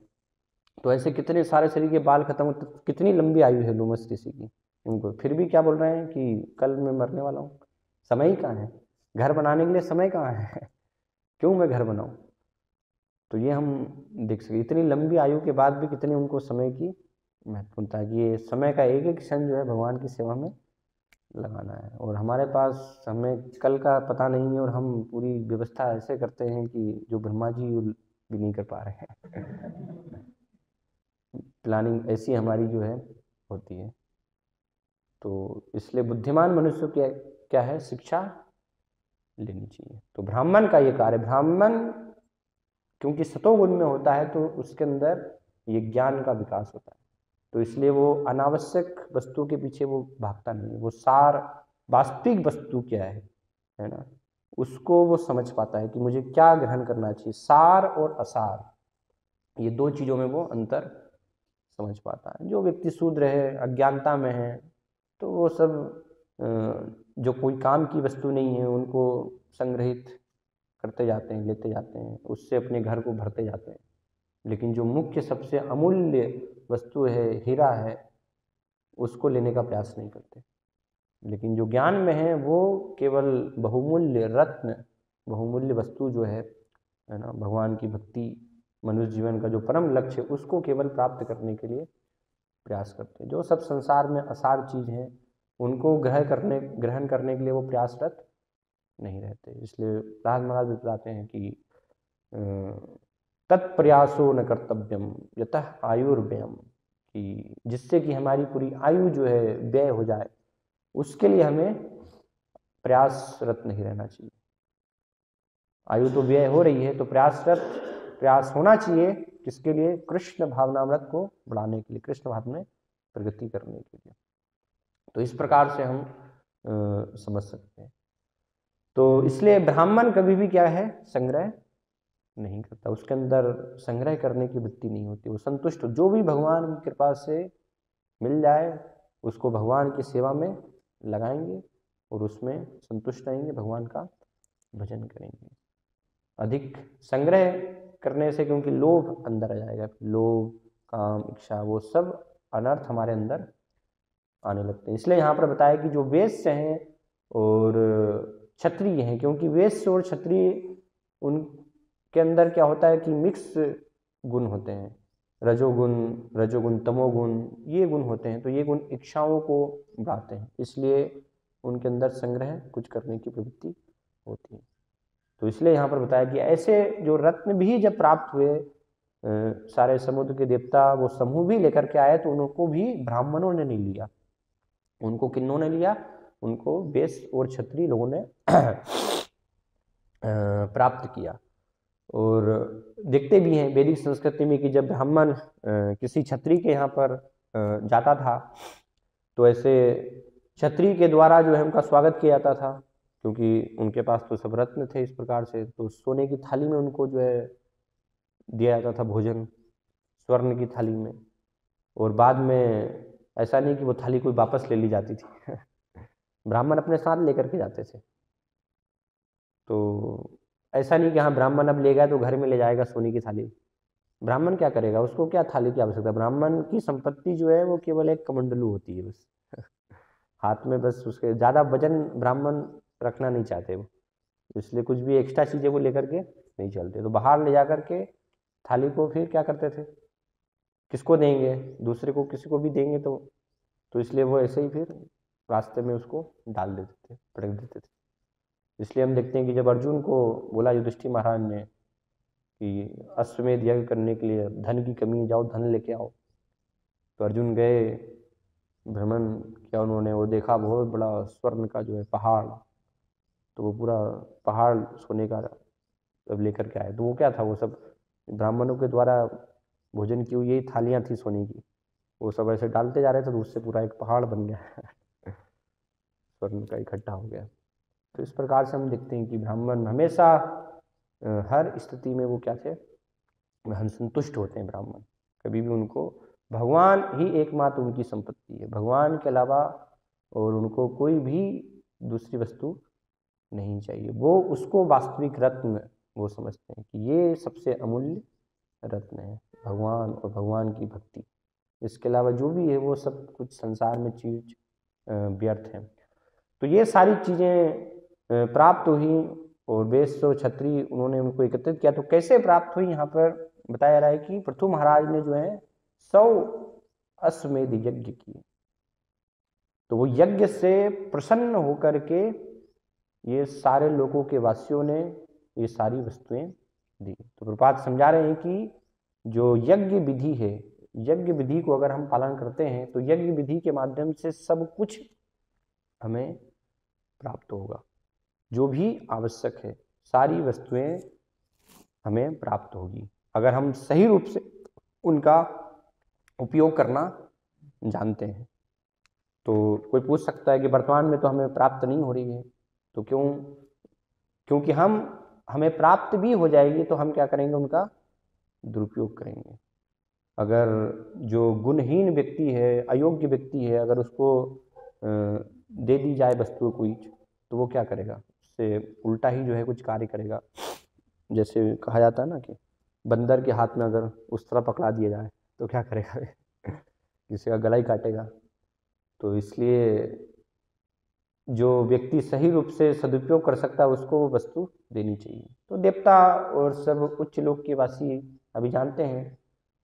तो ऐसे कितने सारे शरीर के बाल खत्म होते, कितनी लंबी आयु है लोमस ऋषि की। उनको फिर भी क्या बोल रहे हैं कि कल मैं मरने वाला हूँ। समय ही कहाँ है, घर बनाने के लिए समय कहाँ है क्यों मैं घर बनाऊँ। तो ये हम देख सकते, इतनी लंबी आयु के बाद भी कितने उनको समय की महत्वपूर्णता है कि ये समय का एक एक क्षण जो है भगवान की सेवा में लगाना है। और हमारे पास हमें कल का पता नहीं है और हम पूरी व्यवस्था ऐसे करते हैं कि जो ब्रह्मा जी भी नहीं कर पा रहे हैं। प्लानिंग ऐसी हमारी जो है होती है। तो इसलिए बुद्धिमान मनुष्य की क्या है, शिक्षा लेनी चाहिए। तो ब्राह्मण का ये कार्य, ब्राह्मण क्योंकि सतोगुण में होता है तो उसके अंदर ये ज्ञान का विकास होता है, तो इसलिए वो अनावश्यक वस्तु के पीछे वो भागता नहीं है। वो सार वास्तविक वस्तु क्या है ना, उसको वो समझ पाता है कि मुझे क्या ग्रहण करना चाहिए। सार और असार, ये दो चीज़ों में वो अंतर समझ पाता है। जो व्यक्ति शूद्र है, अज्ञानता में है, तो वो सब जो कोई काम की वस्तु नहीं है उनको संग्रहित करते जाते हैं, लेते जाते हैं, उससे अपने घर को भरते जाते हैं। लेकिन जो मुख्य सबसे अमूल्य वस्तु है, हीरा है, उसको लेने का प्रयास नहीं करते। लेकिन जो ज्ञान में है वो केवल बहुमूल्य रत्न, बहुमूल्य वस्तु जो है ना, भगवान की भक्ति, मनुष्य जीवन का जो परम लक्ष्य है, उसको केवल प्राप्त करने के लिए प्रयास करते हैं। जो सब संसार में असार चीज़ हैं उनको ग्रहण करने के लिए वो प्रयासरत नहीं रहते। इसलिए प्रहलाद महाराज भी बताते हैं कि तत्प्रयासो न कर्तव्यम यतः आयुर्व्ययम, कि जिससे कि हमारी पूरी आयु जो है व्यय हो जाए, उसके लिए हमें प्रयासरत नहीं रहना चाहिए। आयु तो व्यय हो रही है तो प्रयास होना चाहिए, किसके लिए, कृष्ण भावनामृत को बढ़ाने के लिए, कृष्ण भाव में प्रगति करने के लिए। तो इस प्रकार से हम समझ सकते हैं। तो इसलिए ब्राह्मण कभी भी क्या है, संग्रह नहीं करता, उसके अंदर संग्रह करने की वृत्ति नहीं होती। वो संतुष्ट, जो भी भगवान की कृपा से मिल जाए उसको भगवान की सेवा में लगाएंगे और उसमें संतुष्ट रहेंगे, भगवान का भजन करेंगे। अधिक संग्रह करने से क्योंकि लोभ अंदर आ जाएगा, लोभ, काम, इच्छा, वो सब अनर्थ हमारे अंदर आने लगते हैं। इसलिए यहाँ पर बताया कि जो वैश्य हैं और क्षत्रिय हैं, क्योंकि वैश्य और क्षत्रिय उनके अंदर क्या होता है कि मिक्स गुण होते हैं, रजोगुण तमोगुण, ये गुण होते हैं। तो ये गुण इच्छाओं को बढ़ाते हैं, इसलिए उनके अंदर संग्रह कुछ करने की प्रवृत्ति होती है। तो इसलिए यहाँ पर बताया कि ऐसे जो रत्न भी जब प्राप्त हुए, सारे समुद्र के देवता वो समूह भी लेकर के आए, तो उनको भी ब्राह्मणों ने नहीं लिया। उनको किन्नों ने लिया, उनको वैश्य और क्षत्रिय लोगों ने प्राप्त किया। और देखते भी हैं वैदिक संस्कृति में कि जब ब्राह्मण किसी क्षत्रिय के यहाँ पर जाता था तो ऐसे क्षत्रिय के द्वारा जो है उनका स्वागत किया जाता था, क्योंकि उनके पास तो सब रत्न थे इस प्रकार से। तो सोने की थाली में उनको जो है दिया जाता था भोजन, स्वर्ण की थाली में। और बाद में ऐसा नहीं कि वो थाली कोई वापस ले ली जाती थी ब्राह्मण अपने साथ लेकर के जाते थे। तो ऐसा नहीं कि हाँ ब्राह्मण अब ले गया तो घर में ले जाएगा सोने की थाली। ब्राह्मण क्या करेगा, उसको क्या थाली की आवश्यकता। ब्राह्मण की संपत्ति जो है वो केवल एक कमंडलू होती है बस हाथ में, बस उसके ज़्यादा वजन ब्राह्मण रखना नहीं चाहते वो, इसलिए कुछ भी एक्स्ट्रा चीज़ें वो लेकर के नहीं चलते। तो बाहर ले जा करके थाली को फिर क्या करते थे, किसको देंगे, दूसरे को किसी को भी देंगे। तो इसलिए वो ऐसे ही फिर रास्ते में उसको डाल देते थे, पटक देते थे। इसलिए हम देखते हैं कि जब अर्जुन को बोला युधिष्ठिर महाराज ने कि अश्वमेध यज्ञ करने के लिए धन की कमी, जाओ धन लेके आओ, तो अर्जुन गए, भ्रमण किया उन्होंने, वो देखा बहुत बड़ा स्वर्ण का जो है पहाड़, तो वो पूरा पहाड़ सोने का जब लेकर के आए, तो वो क्या था, वो सब ब्राह्मणों के द्वारा भोजन की हुई यही थालियाँ थी सोने की, वो सब ऐसे डालते जा रहे थे तो उससे पूरा एक पहाड़ बन गया स्वर्ण का इकट्ठा हो गया। तो इस प्रकार से हम देखते हैं कि ब्राह्मण हमेशा हर स्थिति में वो क्या थे, हम संतुष्ट होते हैं ब्राह्मण। कभी भी उनको भगवान ही एकमात्र उनकी संपत्ति है, भगवान के अलावा और उनको कोई भी दूसरी वस्तु नहीं चाहिए। वो उसको वास्तविक रत्न वो समझते हैं कि ये सबसे अमूल्य रत्न है, भगवान और भगवान की भक्ति। इसके अलावा जो भी है वो सब कुछ संसार में चीज व्यर्थ है। तो ये सारी चीज़ें प्राप्त हुई और वैश्य क्षत्रिय उन्होंने उनको एकत्रित किया। तो कैसे प्राप्त हुई, यहाँ पर बताया जा रहा है कि पृथु महाराज ने जो है 100 अश्वमेध यज्ञ किए। तो वो यज्ञ से प्रसन्न होकर के ये सारे लोगों के वासियों ने ये सारी वस्तुएं दी। तो प्रभुपाद समझा रहे हैं कि जो यज्ञ विधि है, यज्ञ विधि को अगर हम पालन करते हैं तो यज्ञ विधि के माध्यम से सब कुछ हमें प्राप्त होगा। जो भी आवश्यक है सारी वस्तुएं हमें प्राप्त होगी अगर हम सही रूप से उनका उपयोग करना जानते हैं। तो कोई पूछ सकता है कि वर्तमान में तो हमें प्राप्त नहीं हो रही है, तो क्यों? क्योंकि हमें प्राप्त भी हो जाएगी तो हम क्या करेंगे, उनका दुरुपयोग करेंगे। अगर जो गुणहीन व्यक्ति है, अयोग्य व्यक्ति है, अगर उसको दे दी जाए वस्तु कोई, तो वो क्या करेगा, उससे उल्टा ही जो है कुछ कार्य करेगा। जैसे कहा जाता है ना कि बंदर के हाथ में अगर उस तरह पकड़ा दिया जाए तो क्या करेगा किसी का गला ही काटेगा। तो इसलिए जो व्यक्ति सही रूप से सदुपयोग कर सकता है उसको वो वस्तु देनी चाहिए। तो देवता और सब उच्च लोक के वासी अभी जानते हैं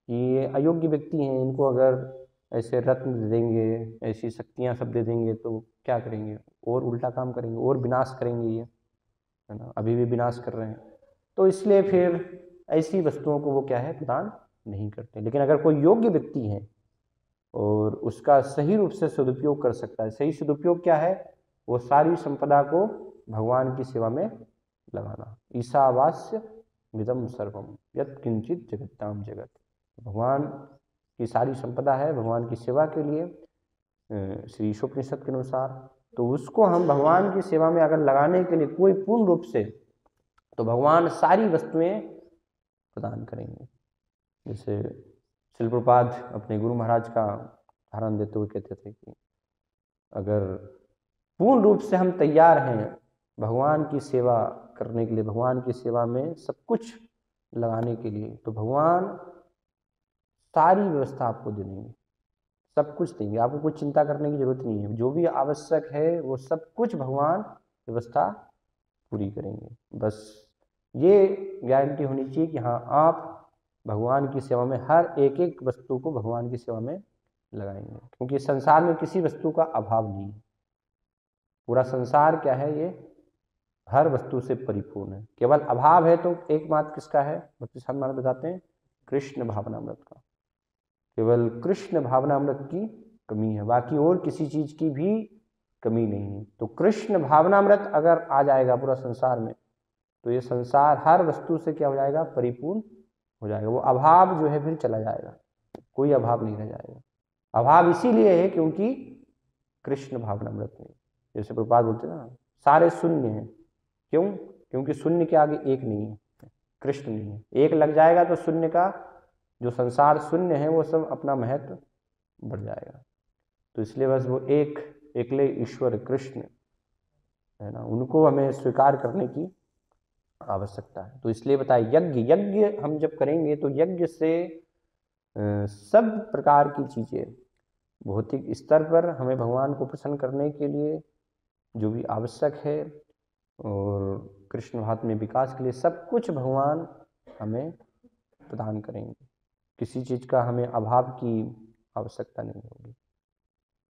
कि ये अयोग्य व्यक्ति हैं, इनको अगर ऐसे रत्न दे देंगे, ऐसी शक्तियाँ सब दे देंगे तो क्या करेंगे, और उल्टा काम करेंगे और विनाश करेंगे, ये है ना, अभी भी विनाश कर रहे हैं। तो इसलिए फिर ऐसी वस्तुओं को वो क्या है, प्रदान नहीं करते। लेकिन अगर कोई योग्य व्यक्ति है और उसका सही रूप से सदुपयोग कर सकता है, सही सदुपयोग क्या है, वो सारी संपदा को भगवान की सेवा में लगाना। ईशावास्य मिदम सर्वम यत् किंचित जगत्ताम जगत। भगवान की सारी संपदा है भगवान की सेवा के लिए श्री ईशोपनिषद के अनुसार। तो उसको हम भगवान की सेवा में अगर लगाने के लिए कोई पूर्ण रूप से, तो भगवान सारी वस्तुएं प्रदान करेंगे। जैसे श्रील प्रभुपाद अपने गुरु महाराज का उदाहरण देते हुए कहते थे कि अगर पूर्ण रूप से हम तैयार हैं भगवान की सेवा करने के लिए, भगवान की सेवा में सब कुछ लगाने के लिए, तो भगवान सारी व्यवस्था आपको दे देंगे, सब कुछ देंगे, आपको कुछ चिंता करने की जरूरत नहीं है। जो भी आवश्यक है वो सब कुछ भगवान व्यवस्था पूरी करेंगे। बस ये गारंटी होनी चाहिए कि हाँ, आप भगवान की सेवा में हर एक एक वस्तु को भगवान की सेवा में लगाएंगे। क्योंकि संसार में किसी वस्तु का अभाव नहीं है। पूरा संसार क्या है, ये हर वस्तु से परिपूर्ण है। केवल अभाव है तो एकमात्र किसका है, भक्ति साधन महाराज बताते हैं, कृष्ण भावनामृत का। केवल कृष्ण भावनामृत की कमी है, बाकी और किसी चीज की भी कमी नहीं है। तो कृष्ण भावनामृत अगर आ जाएगा पूरा संसार में, तो ये संसार हर वस्तु से क्या हो जाएगा, परिपूर्ण हो जाएगा। वो अभाव जो है फिर चला जाएगा, कोई अभाव नहीं रह जाएगा। अभाव इसीलिए है क्योंकि कृष्ण भावनामृत में, जैसे प्रभुपाद बोलते हैं ना, सारे शून्य हैं। क्यों? क्योंकि शून्य के आगे एक नहीं है, कृष्ण नहीं है। एक लग जाएगा तो शून्य का, जो संसार शून्य है, वो सब अपना महत्व बढ़ जाएगा। तो इसलिए बस वो एक एकले ईश्वर कृष्ण है ना, उनको हमें स्वीकार करने की आवश्यकता है। तो इसलिए बताए यज्ञ हम जब करेंगे तो यज्ञ से सब प्रकार की चीजें भौतिक स्तर पर हमें भगवान को प्रसन्न करने के लिए जो भी आवश्यक है, और कृष्ण भाव में विकास के लिए सब कुछ भगवान हमें प्रदान करेंगे। किसी चीज का हमें अभाव की आवश्यकता नहीं होगी,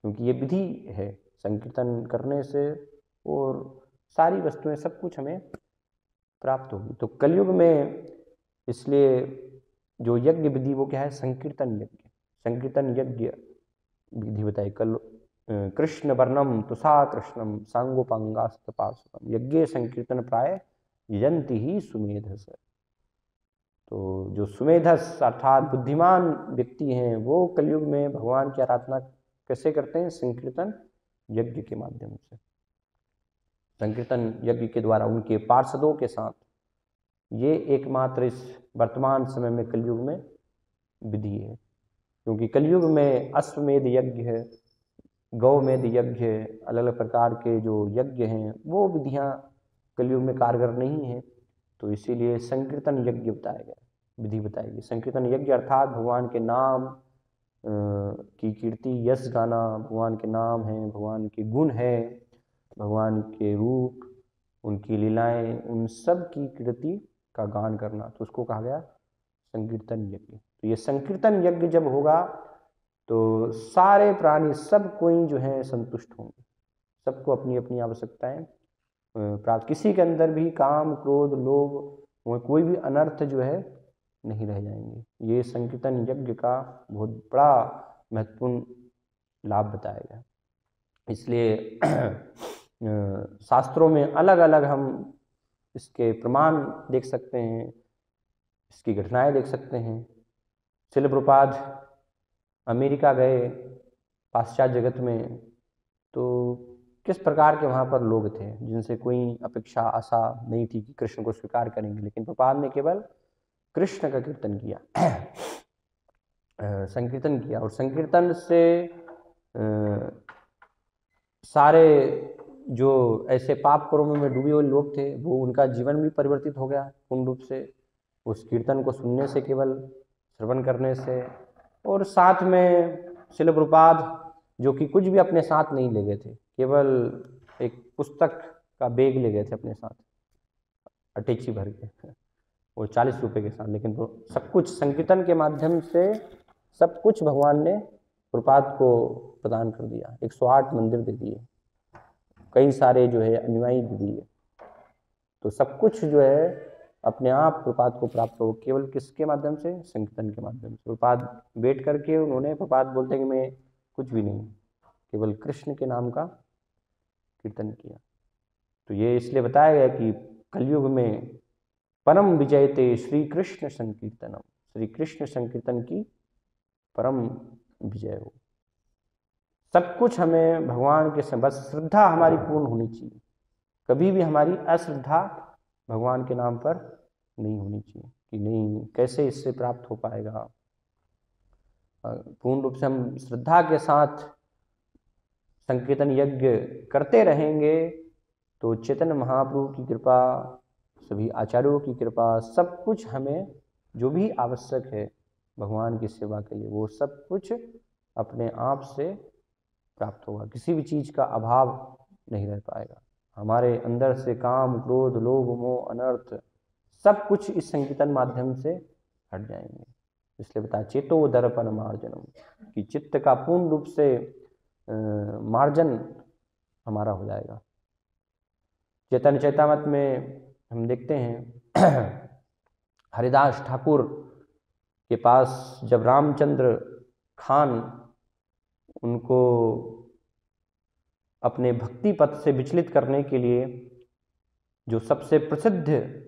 क्योंकि ये विधि है संकीर्तन करने से, और सारी वस्तुएं सब कुछ हमें प्राप्त होगी। तो कलयुग में इसलिए जो यज्ञ विधि वो क्या है, संकीर्तन यज्ञ। संकीर्तन यज्ञ विधि बताई कल, कृष्ण वर्णम तुषा कृष्णम सांगोपांगास्त पार्श्वम यज्ञ संकीर्तन प्राय यजंती ही सुमेधस। तो जो सुमेधस अर्थात बुद्धिमान व्यक्ति हैं वो कलयुग में भगवान की आराधना कैसे करते हैं, संकीर्तन यज्ञ के माध्यम से। संकीर्तन यज्ञ के द्वारा उनके पार्षदों के साथ, ये एकमात्र इस वर्तमान समय में कलयुग में विधि है। क्योंकि कलयुग में अश्वमेध यज्ञ है, गौमेध यज्ञ है, अलग अलग प्रकार के जो यज्ञ हैं वो विधियां कलयुग में कारगर नहीं है। तो इसीलिए संकीर्तन यज्ञ बताया गया, विधि बताई गई। संकीर्तन यज्ञ अर्थात भगवान के नाम की कीर्ति यश गाना, भगवान के नाम है, भगवान के गुण है, भगवान के रूप उनकी लीलाएं, उन सब की कीर्ति का गान करना, तो उसको कहा गया संकीर्तन यज्ञ। तो ये संकीर्तन यज्ञ जब होगा तो सारे प्राणी, सब कोई जो है संतुष्ट होंगे, सबको अपनी अपनी आवश्यकताएं प्राप्त, किसी के अंदर भी काम, क्रोध, लोभ, कोई भी अनर्थ जो है नहीं रह जाएंगे। ये संकीर्तन यज्ञ का बहुत बड़ा महत्वपूर्ण लाभ बताया गया। इसलिए शास्त्रों में अलग अलग हम इसके प्रमाण देख सकते हैं, इसकी घटनाएं देख सकते हैं। श्रील प्रभुपाद अमेरिका गए पाश्चात्य जगत में, तो किस प्रकार के वहाँ पर लोग थे जिनसे कोई अपेक्षा आशा नहीं थी कि कृष्ण को स्वीकार करेंगे, लेकिन प्रभुपाद ने केवल कृष्ण का कीर्तन किया, संकीर्तन किया, और संकीर्तन से सारे जो ऐसे पाप कर्मों में डूबे हुए लोग थे, वो उनका जीवन भी परिवर्तित हो गया पूर्ण रूप से, उस कीर्तन को सुनने से, केवल श्रवण करने से। और साथ में श्रील प्रभुपाद जो कि कुछ भी अपने साथ नहीं ले गए थे, केवल एक पुस्तक का बैग ले गए थे अपने साथ अटैची भर के, और 40 रुपए के साथ, लेकिन सब कुछ संकीर्तन के माध्यम से सब कुछ भगवान ने प्रभुपाद को प्रदान कर दिया। 108 मंदिर दे दिए, कई सारे जो है अनुयायी दे दिए, तो सब कुछ जो है अपने आप प्रभुपाद को प्राप्त हो, केवल किसके माध्यम से? संकीर्तन के माध्यम से। प्रभुपाद बैठ करके उन्होंने, प्रभुपाद बोलते हैं कि मैं कुछ भी नहीं, केवल कृष्ण के नाम का कीर्तन किया। तो ये इसलिए बताया गया कि कलयुग में परम विजयते श्री कृष्ण संकीर्तनम, श्री कृष्ण संकीर्तन की परम विजय हो। सब कुछ हमें भगवान के संग, बस श्रद्धा हमारी पूर्ण होनी चाहिए, कभी भी हमारी अश्रद्धा भगवान के नाम पर नहीं होनी चाहिए कि नहीं कैसे इससे प्राप्त हो पाएगा। पूर्ण रूप से हम श्रद्धा के साथ संकीर्तन यज्ञ करते रहेंगे तो चैतन्य महाप्रभु की कृपा, सभी आचार्यों की कृपा, सब कुछ हमें जो भी आवश्यक है भगवान की सेवा के लिए, वो सब कुछ अपने आप से प्राप्त होगा। किसी भी चीज़ का अभाव नहीं रह पाएगा। हमारे अंदर से काम, क्रोध, लोभ, मोह, अनर्थ सब कुछ इस संकीर्तन माध्यम से हट जाएंगे। इसलिए बताया चेतो दर्पण मार्जनम, कि चित्त का पूर्ण रूप से मार्जन हमारा हो जाएगा। चैतन्य चैतामृत में हम देखते हैं हरिदास ठाकुर के पास जब रामचंद्र खान उनको अपने भक्ति पथ से विचलित करने के लिए, जो सबसे प्रसिद्ध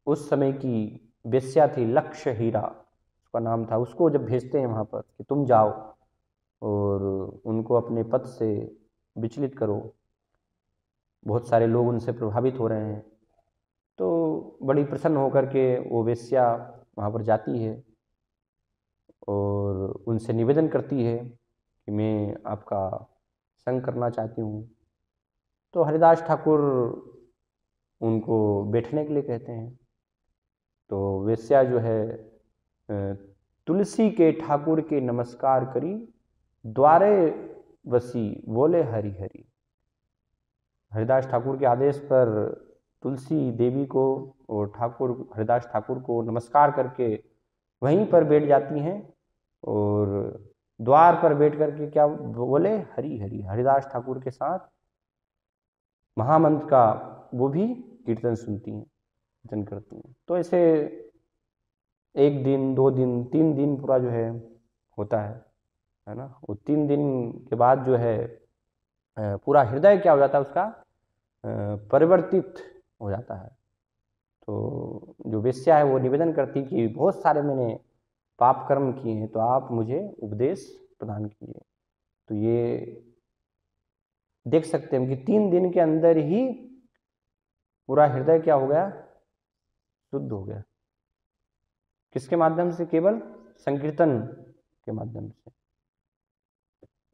उस समय की वेश्या थी लक्ष्य हीरा उसका नाम था, उसको जब भेजते हैं वहाँ पर कि तुम जाओ और उनको अपने पथ से विचलित करो, बहुत सारे लोग उनसे प्रभावित हो रहे हैं, तो बड़ी प्रसन्न होकर के वो वेश्या वहाँ पर जाती है और उनसे निवेदन करती है कि मैं आपका संग करना चाहती हूँ। तो हरिदास ठाकुर उनको बैठने के लिए कहते हैं। तो वेश्या जो है तुलसी के ठाकुर के नमस्कार करी, द्वारे वसी बोले हरि हरि। हरिदास ठाकुर के आदेश पर तुलसी देवी को और हरिदास ठाकुर को नमस्कार करके वहीं पर बैठ जाती हैं और द्वार पर बैठ करके क्या बोले? हरि हरि। हरिदास ठाकुर के साथ महामंत्र का वो भी कीर्तन सुनती हैं, कीर्तन करती हैं। तो ऐसे 1 दिन, 2 दिन, 3 दिन पूरा जो है होता है ना। वो 3 दिन के बाद जो है पूरा हृदय क्या हो जाता है उसका? परिवर्तित हो जाता है। तो जो वेश्या है वो निवेदन करती कि बहुत सारे मैंने पाप कर्म किए हैं, तो आप मुझे उपदेश प्रदान कीजिए। तो ये देख सकते हैं कि 3 दिन के अंदर ही पूरा हृदय क्या हो गया? शुद्ध हो गया। किसके माध्यम से? केवल संकीर्तन के माध्यम से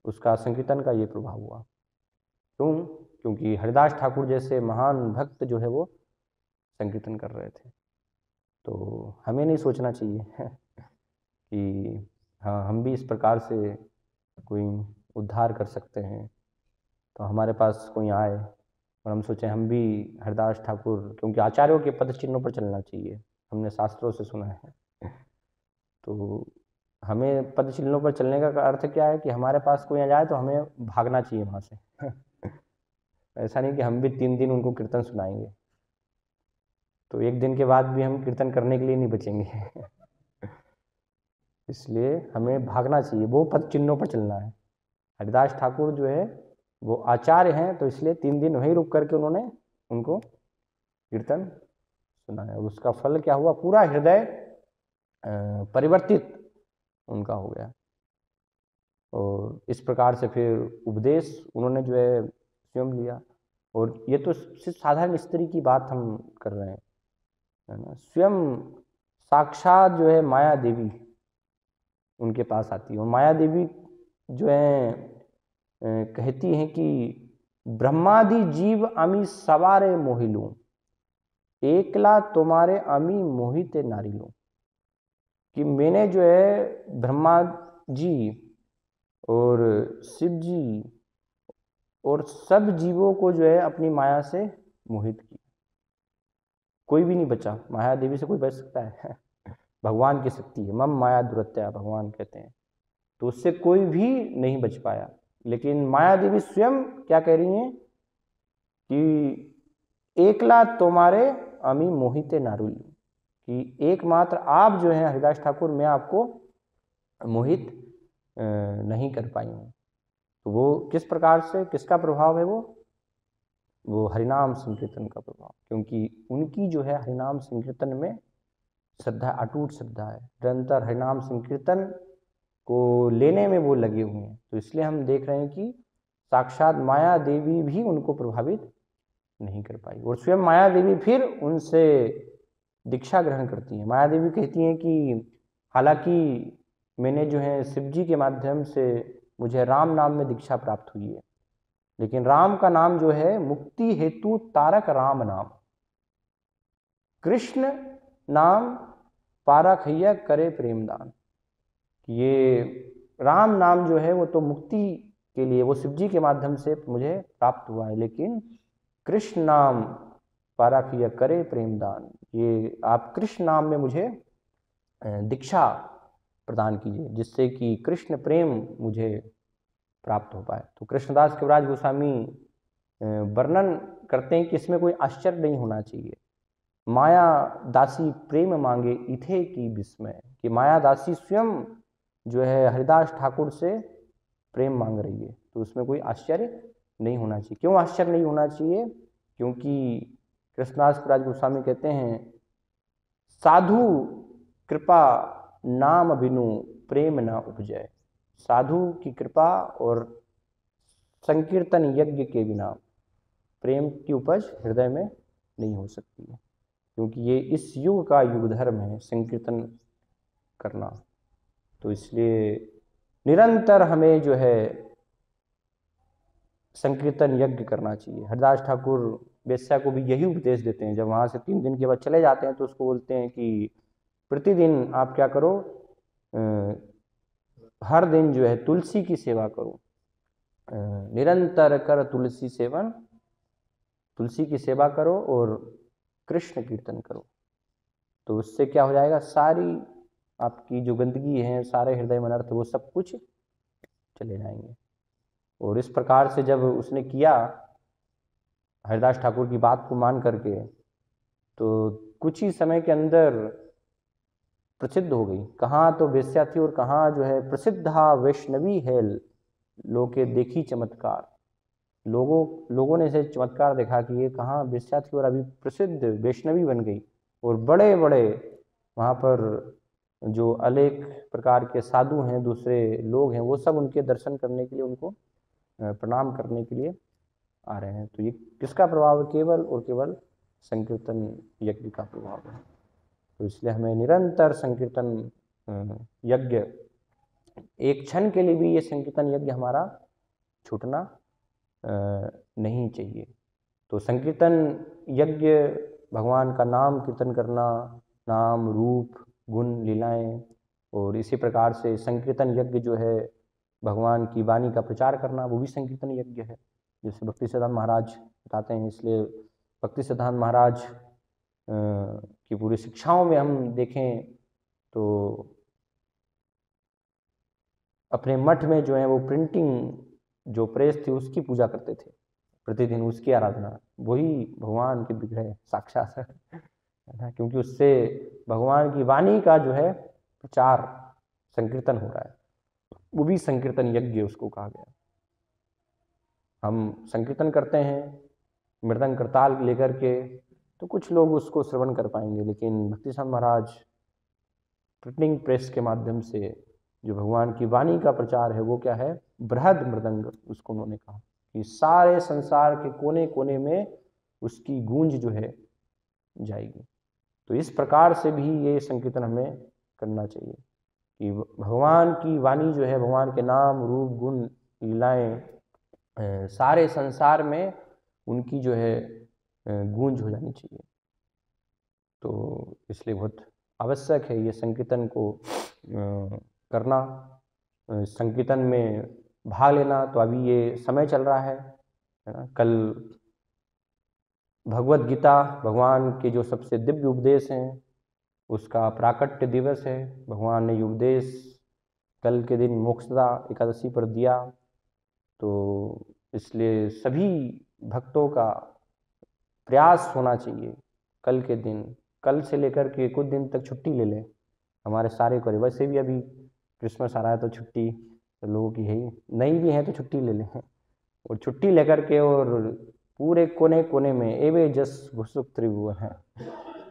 उसका संकीर्तन का ये प्रभाव हुआ। क्यों? क्योंकि हरिदास ठाकुर जैसे महान भक्त जो है वो संकीर्तन कर रहे थे। तो हमें नहीं सोचना चाहिए कि हाँ हम भी इस प्रकार से कोई उद्धार कर सकते हैं, तो हमारे पास कोई आए और हम सोचे हम भी हरिदास ठाकुर, क्योंकि आचार्यों के पद चिन्हों पर चलना चाहिए, हमने शास्त्रों से सुना है। तो हमें पद चिन्हों पर चलने का अर्थ क्या है कि हमारे पास कोई आ जाए तो हमें भागना चाहिए वहाँ से। ऐसा नहीं कि हम भी 3 दिन उनको कीर्तन सुनाएंगे, तो एक दिन के बाद भी हम कीर्तन करने के लिए नहीं बचेंगे। इसलिए हमें भागना चाहिए, वो पद चिन्हों पर चलना है। हरिदास ठाकुर जो है वो आचार्य हैं, तो इसलिए 3 दिन वहीं रुक करके उन्होंने उनको कीर्तन सुनाया। उसका फल क्या हुआ, पूरा हृदय परिवर्तित उनका हो गया। और इस प्रकार से फिर उपदेश उन्होंने जो है स्वयं लिया। और ये तो सिर्फ साधारण स्त्री की बात हम कर रहे हैं, है ना। स्वयं साक्षात जो है माया देवी उनके पास आती है, और माया देवी जो है कहती हैं कि ब्रह्मादि जीव आमी सवारे मोहिलूं, एकला तुम्हारे आमी मोहिते नारी लूं। कि मैंने जो है ब्रह्मा जी और शिव जी और सब जीवों को जो है अपनी माया से मोहित किया। कोई भी नहीं बचा, माया देवी से कोई बच सकता है? भगवान की शक्ति है, मम माया दुरत्या भगवान कहते हैं, तो उससे कोई भी नहीं बच पाया। लेकिन माया देवी स्वयं क्या कह रही हैं कि एकला तुम्हारे अमी मोहिते नारुल, कि एकमात्र आप जो है हरिदास ठाकुर, मैं आपको मोहित नहीं कर पाई हूँ। तो वो किस प्रकार से, किसका प्रभाव है वो हरिनाम संकीर्तन का प्रभाव। क्योंकि उनकी जो है हरिनाम संकीर्तन में श्रद्धा, अटूट श्रद्धा है, निरंतर हरिनाम संकीर्तन को लेने में वो लगे हुए हैं। तो इसलिए हम देख रहे हैं कि साक्षात माया देवी भी उनको प्रभावित नहीं कर पाई, और स्वयं माया देवी फिर उनसे दीक्षा ग्रहण करती हैं। माया देवी कहती हैं कि हालांकि मैंने जो है शिव जी के माध्यम से मुझे राम नाम में दीक्षा प्राप्त हुई है, लेकिन राम का नाम जो है मुक्ति हेतु तारक राम नाम, कृष्ण नाम पारखैया करे प्रेमदान। ये राम नाम जो है वो तो मुक्ति के लिए, वो शिव जी के माध्यम से मुझे प्राप्त हुआ है, लेकिन कृष्ण नाम पारखैया करे प्रेमदान, ये आप कृष्ण नाम में मुझे दीक्षा प्रदान कीजिए, जिससे कि कृष्ण प्रेम मुझे प्राप्त हो पाए। तो कृष्णदास कविराज गोस्वामी वर्णन करते हैं कि इसमें कोई आश्चर्य नहीं होना चाहिए। माया दासी प्रेम मांगे इथे की विस्मय, कि माया दासी स्वयं जो है हरिदास ठाकुर से प्रेम मांग रही है, तो उसमें कोई आश्चर्य नहीं होना चाहिए। क्यों आश्चर्य नहीं होना चाहिए? क्योंकि कृष्णदास कविराज गोस्वामी कहते हैं, साधु कृपा नाम बिनु प्रेम न उपजय। साधु की कृपा और संकीर्तन यज्ञ के बिना प्रेम की उपज हृदय में नहीं हो सकती है, क्योंकि ये इस युग का युग धर्म है संकीर्तन करना। तो इसलिए निरंतर हमें जो है संकीर्तन यज्ञ करना चाहिए। हरिदास ठाकुर वेश्या को भी यही उपदेश देते हैं। जब वहाँ से 3 दिन के बाद चले जाते हैं तो उसको बोलते हैं कि प्रतिदिन आप क्या करो, हर दिन जो है तुलसी की सेवा करो, निरंतर कर तुलसी सेवन, तुलसी की सेवा करो और कृष्ण कीर्तन करो। तो उससे क्या हो जाएगा, सारी आपकी जो गंदगी है, सारे हृदय में अनर्थ, वो सब कुछ चले जाएंगे। और इस प्रकार से जब उसने किया हरिदास ठाकुर की बात को मान करके, तो कुछ ही समय के अंदर प्रसिद्ध हो गई। कहाँ तो वेश्या थी और कहाँ जो है प्रसिद्धा वैष्णवी है लोके देखी चमत्कार। लोगों ने इसे चमत्कार देखा कि ये कहाँ वेश्या थी और अभी प्रसिद्ध वैष्णवी बन गई। और बड़े बड़े वहाँ पर जो अनेक प्रकार के साधु हैं, दूसरे लोग हैं, वो सब उनके दर्शन करने के लिए, उनको प्रणाम करने के लिए आ रहे हैं। तो ये किसका प्रभाव है? केवल और केवल संकीर्तन यज्ञ का प्रभाव है। तो इसलिए हमें निरंतर संकीर्तन यज्ञ, एक क्षण के लिए भी ये संकीर्तन यज्ञ हमारा छूटना नहीं चाहिए। तो संकीर्तन यज्ञ भगवान का नाम कीर्तन करना, नाम रूप गुण लीलाएं, और इसी प्रकार से संकीर्तन यज्ञ जो है भगवान की वाणी का प्रचार करना, वो भी संकीर्तन यज्ञ है। जैसे भक्ति सिद्धांत महाराज बताते हैं। इसलिए भक्ति सिद्धांत महाराज की पूरी शिक्षाओं में हम देखें तो अपने मठ में जो है वो प्रिंटिंग जो प्रेस थी उसकी पूजा करते थे, प्रतिदिन उसकी आराधना। वही भगवान के विग्रह साक्षात है ना, क्योंकि उससे भगवान की वाणी का जो है प्रचार संकीर्तन हो रहा है, वो भी संकीर्तन यज्ञ उसको कहा गया। हम संकीर्तन करते हैं मृदंग करताल लेकर के, तो कुछ लोग उसको श्रवण कर पाएंगे, लेकिन भक्ति सिद्धांत महाराज प्रिंटिंग प्रेस के माध्यम से जो भगवान की वाणी का प्रचार है वो क्या है, बृहद मृदंग उसको उन्होंने कहा कि सारे संसार के कोने कोने में उसकी गूंज जो है जाएगी। तो इस प्रकार से भी ये संकीर्तन हमें करना चाहिए कि भगवान की वाणी जो है, भगवान के नाम रूप गुण लीलाएं सारे संसार में उनकी जो है गूंज हो जानी चाहिए। तो इसलिए बहुत आवश्यक है ये संकीर्तन को करना, संकीर्तन में भाग लेना। तो अभी ये समय चल रहा है ना, कल भगवत गीता भगवान के जो सबसे दिव्य उपदेश हैं उसका प्राकट्य दिवस है। भगवान ने ये उपदेश कल के दिन मोक्षदा एकादशी पर दिया, तो इसलिए सभी भक्तों का प्रयास होना चाहिए कल के दिन, कल से लेकर के कुछ दिन तक छुट्टी ले लें हमारे सारे करें। वैसे भी अभी क्रिसमस आ रहा है तो छुट्टी तो लोगों की है ही, नहीं भी है तो छुट्टी ले लें, और छुट्टी लेकर के और पूरे कोने कोने में एवे जस भुसुक त्रिभुवन है,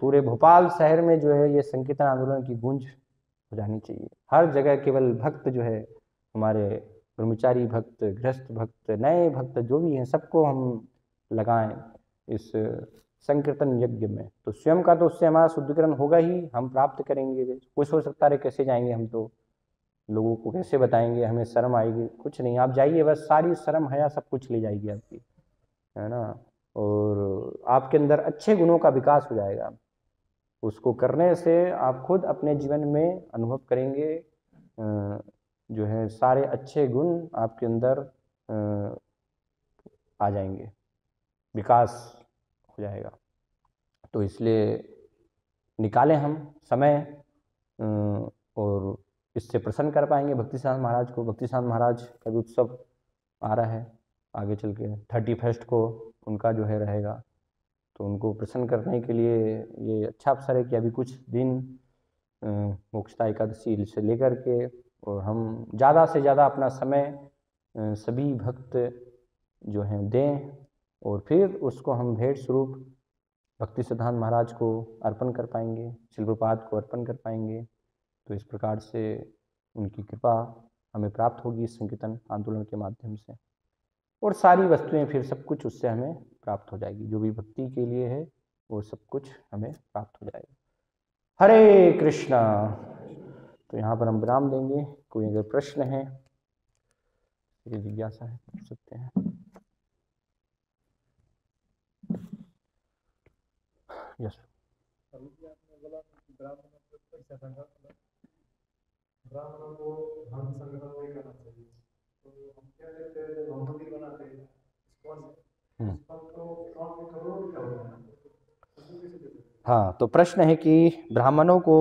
पूरे भोपाल शहर में जो है ये संकीर्तन आंदोलन की गूंज हो जानी चाहिए। हर जगह केवल भक्त जो है, हमारे ब्रह्मचारी भक्त, गृहस्थ भक्त, नए भक्त जो भी हैं, सबको हम लगाएं इस संकीर्तन यज्ञ में। तो स्वयं का तो उससे हमारा शुद्धिकरण होगा ही, हम प्राप्त करेंगे। कुछ हो सकता है कैसे जाएंगे हम, तो लोगों को कैसे बताएंगे, हमें शर्म आएगी, कुछ नहीं। आप जाइए, बस सारी शर्म हया सब कुछ ले जाएगी आपकी, है ना, और आपके अंदर अच्छे गुणों का विकास हो जाएगा। उसको करने से आप खुद अपने जीवन में अनुभव करेंगे, जो है सारे अच्छे गुण आपके अंदर आ जाएंगे, विकास हो जाएगा। तो इसलिए निकालें हम समय और इससे प्रसन्न कर पाएंगे भक्ति सिद्धांत महाराज को। भक्ति सिद्धांत महाराज का भी उत्सव आ रहा है आगे चल के, 31 को उनका जो है रहेगा, तो उनको प्रसन्न करने के लिए ये अच्छा अवसर है कि अभी कुछ दिन मोक्षदा एकादशी से लेकर के और हम ज़्यादा से ज़्यादा अपना समय सभी भक्त जो हैं दें, और फिर उसको हम भेंट स्वरूप भक्ति सिद्धांत महाराज को अर्पण कर पाएंगे, श्रील प्रभुपाद को अर्पण कर पाएंगे। तो इस प्रकार से उनकी कृपा हमें प्राप्त होगी इस संकीर्तन आंदोलन के माध्यम से, और सारी वस्तुएं फिर सब कुछ उससे हमें प्राप्त हो जाएगी। जो भी भक्ति के लिए है वो सब कुछ हमें प्राप्त हो जाएगा। हरे कृष्णा। तो यहाँ पर हम विराम देंगे। कोई अगर प्रश्न है, जिज्ञासा है, पूछ सकते हैं। यस। ब्राह्मणों को धन संग्रह नहीं करना चाहिए, तो हम क्या कहते हैं, हम मंदिर बनाते हैं हाँ, तो प्रश्न है कि ब्राह्मणों को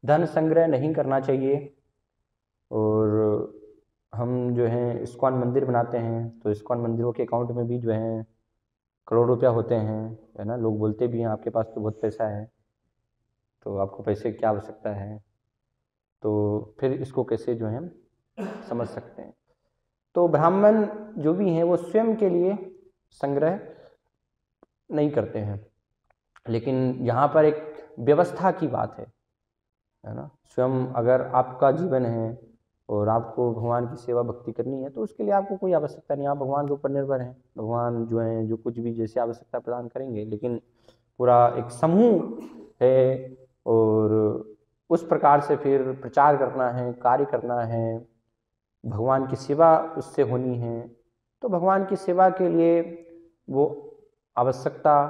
धन संग्रह नहीं करना चाहिए, और हम जो है इस्कॉन मंदिर बनाते हैं, तो इस्कॉन मंदिरों के अकाउंट में भी जो है करोड़ रुपया होते हैं, है ना। लोग बोलते भी हैं आपके पास तो बहुत पैसा है, तो आपको पैसे की क्या आवश्यकता है, तो फिर इसको कैसे जो है समझ सकते हैं। तो ब्राह्मण जो भी हैं वो स्वयं के लिए संग्रह नहीं करते हैं, लेकिन यहाँ पर एक व्यवस्था की बात है ना। स्वयं अगर आपका जीवन है और आपको भगवान की सेवा भक्ति करनी है, तो उसके लिए आपको कोई आवश्यकता नहीं, आप भगवान के ऊपर निर्भर हैं। भगवान जो हैं जो कुछ भी जैसे आवश्यकता प्रदान करेंगे, लेकिन पूरा एक समूह है और उस प्रकार से फिर प्रचार करना है, कार्य करना है, भगवान की सेवा उससे होनी है, तो भगवान की सेवा के लिए वो आवश्यकता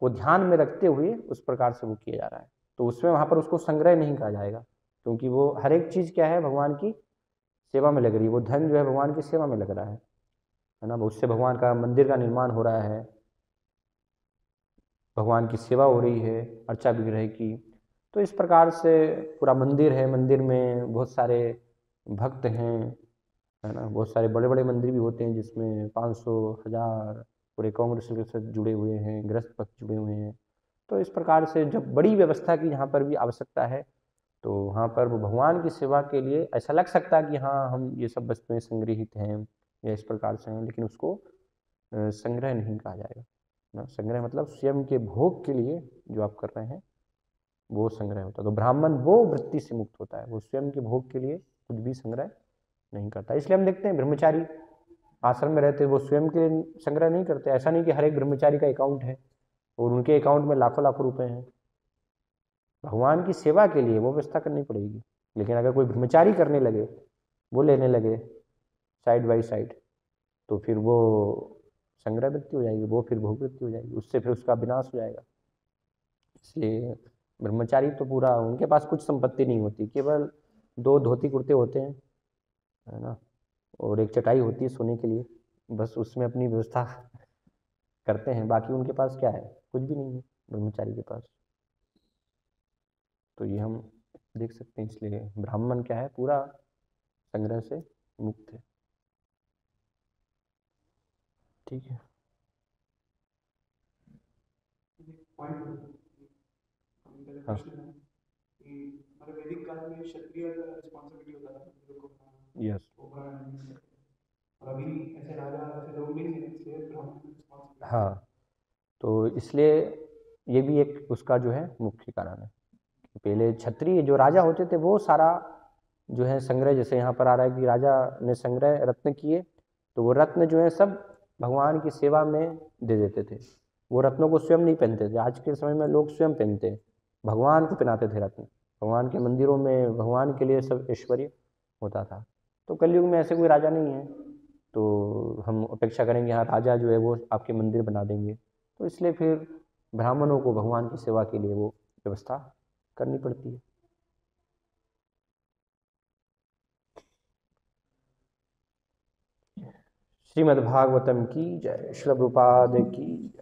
को ध्यान में रखते हुए उस प्रकार से वो किया जा रहा है। तो उसमें वहाँ पर उसको संग्रह नहीं कहा जाएगा, क्योंकि वो हर एक चीज़ क्या है, भगवान की सेवा में लग रही है। वो धन जो है भगवान की सेवा में लग रहा है ना। उससे भगवान का मंदिर का निर्माण हो रहा है, भगवान की सेवा हो रही है अर्चा विग्रह की। तो इस प्रकार से पूरा मंदिर है, मंदिर में बहुत सारे भक्त हैं, है ना। बहुत सारे बड़े बड़े मंदिर भी होते हैं जिसमें 500 1000 पूरे कांग्रेस के साथ जुड़े हुए हैं, गृहस्थ भक्त जुड़े हुए हैं। तो इस प्रकार से जब बड़ी व्यवस्था की यहाँ पर भी आवश्यकता है तो वहाँ पर वो भगवान की सेवा के लिए ऐसा लग सकता है कि हाँ हम ये सब वस्तुएं संग्रहित हैं या इस प्रकार से हैं, लेकिन उसको संग्रह नहीं कहा जाएगा ना। संग्रह मतलब स्वयं के भोग के लिए जो आप कर रहे हैं वो संग्रह होता है। तो ब्राह्मण वो वृत्ति से मुक्त होता है, वो स्वयं के भोग के लिए कुछ भी संग्रह नहीं करता। इसलिए हम देखते हैं ब्रह्मचारी आश्रम में रहते वो स्वयं के लिए संग्रह नहीं करते। ऐसा नहीं कि हर एक ब्रह्मचारी का अकाउंट है और उनके अकाउंट में लाखों लाखों रुपए हैं। भगवान की सेवा के लिए वो व्यवस्था करनी पड़ेगी। लेकिन अगर कोई ब्रह्मचारी करने लगे, वो लेने लगे साइड बाई साइड, तो फिर वो संग्रह वृत्ति हो जाएगी, वो फिर भोग वृत्ति हो जाएगी, उससे फिर उसका विनाश हो जाएगा। इसलिए ब्रह्मचारी तो पूरा उनके पास कुछ संपत्ति नहीं होती, केवल 2 धोती कुर्ते होते हैं, है ना, और एक चटाई होती है सोने के लिए, बस उसमें अपनी व्यवस्था करते हैं। बाकी उनके पास क्या है? कुछ भी नहीं है ब्रह्मचारी के पास। तो ये हम देख सकते हैं। इसलिए ब्राह्मण क्या है, पूरा संग्रह से मुक्त है। ठीक है। हाँ। प्रश्न है कि हमारे वैदिक काल में क्षत्रिय का रिस्पॉन्सिबिलिटी होता था मंदिरों को यस। वो बनाना नहीं है। और अभी ऐसे राजा ऐसे लोग नहीं थे, इसलिए ब्राह्मण की रिस्पॉन्सिबिलिटी। हाँ, तो इसलिए ये भी एक उसका जो है मुख्य कारण है। पहले क्षत्रिय जो राजा होते थे वो सारा जो है संग्रह, जैसे यहाँ पर आ रहा है कि राजा ने संग्रह रत्न किए, तो वो रत्न जो है सब भगवान की सेवा में दे देते थे। वो रत्नों को स्वयं नहीं पहनते थे। आज के समय में लोग स्वयं पहनते हैं, भगवान को पहनाते थे रत्न। भगवान के मंदिरों में भगवान के लिए सब ऐश्वर्य होता था। तो कलयुग में ऐसे कोई राजा नहीं है, तो हम अपेक्षा करेंगे हाँ राजा जो है वो आपके मंदिर बना देंगे। तो इसलिए फिर ब्राह्मणों को भगवान की सेवा के लिए वो व्यवस्था करनी पड़ती है। श्रीमद्भागवतम की जय। श्रील प्रभुपाद की जय।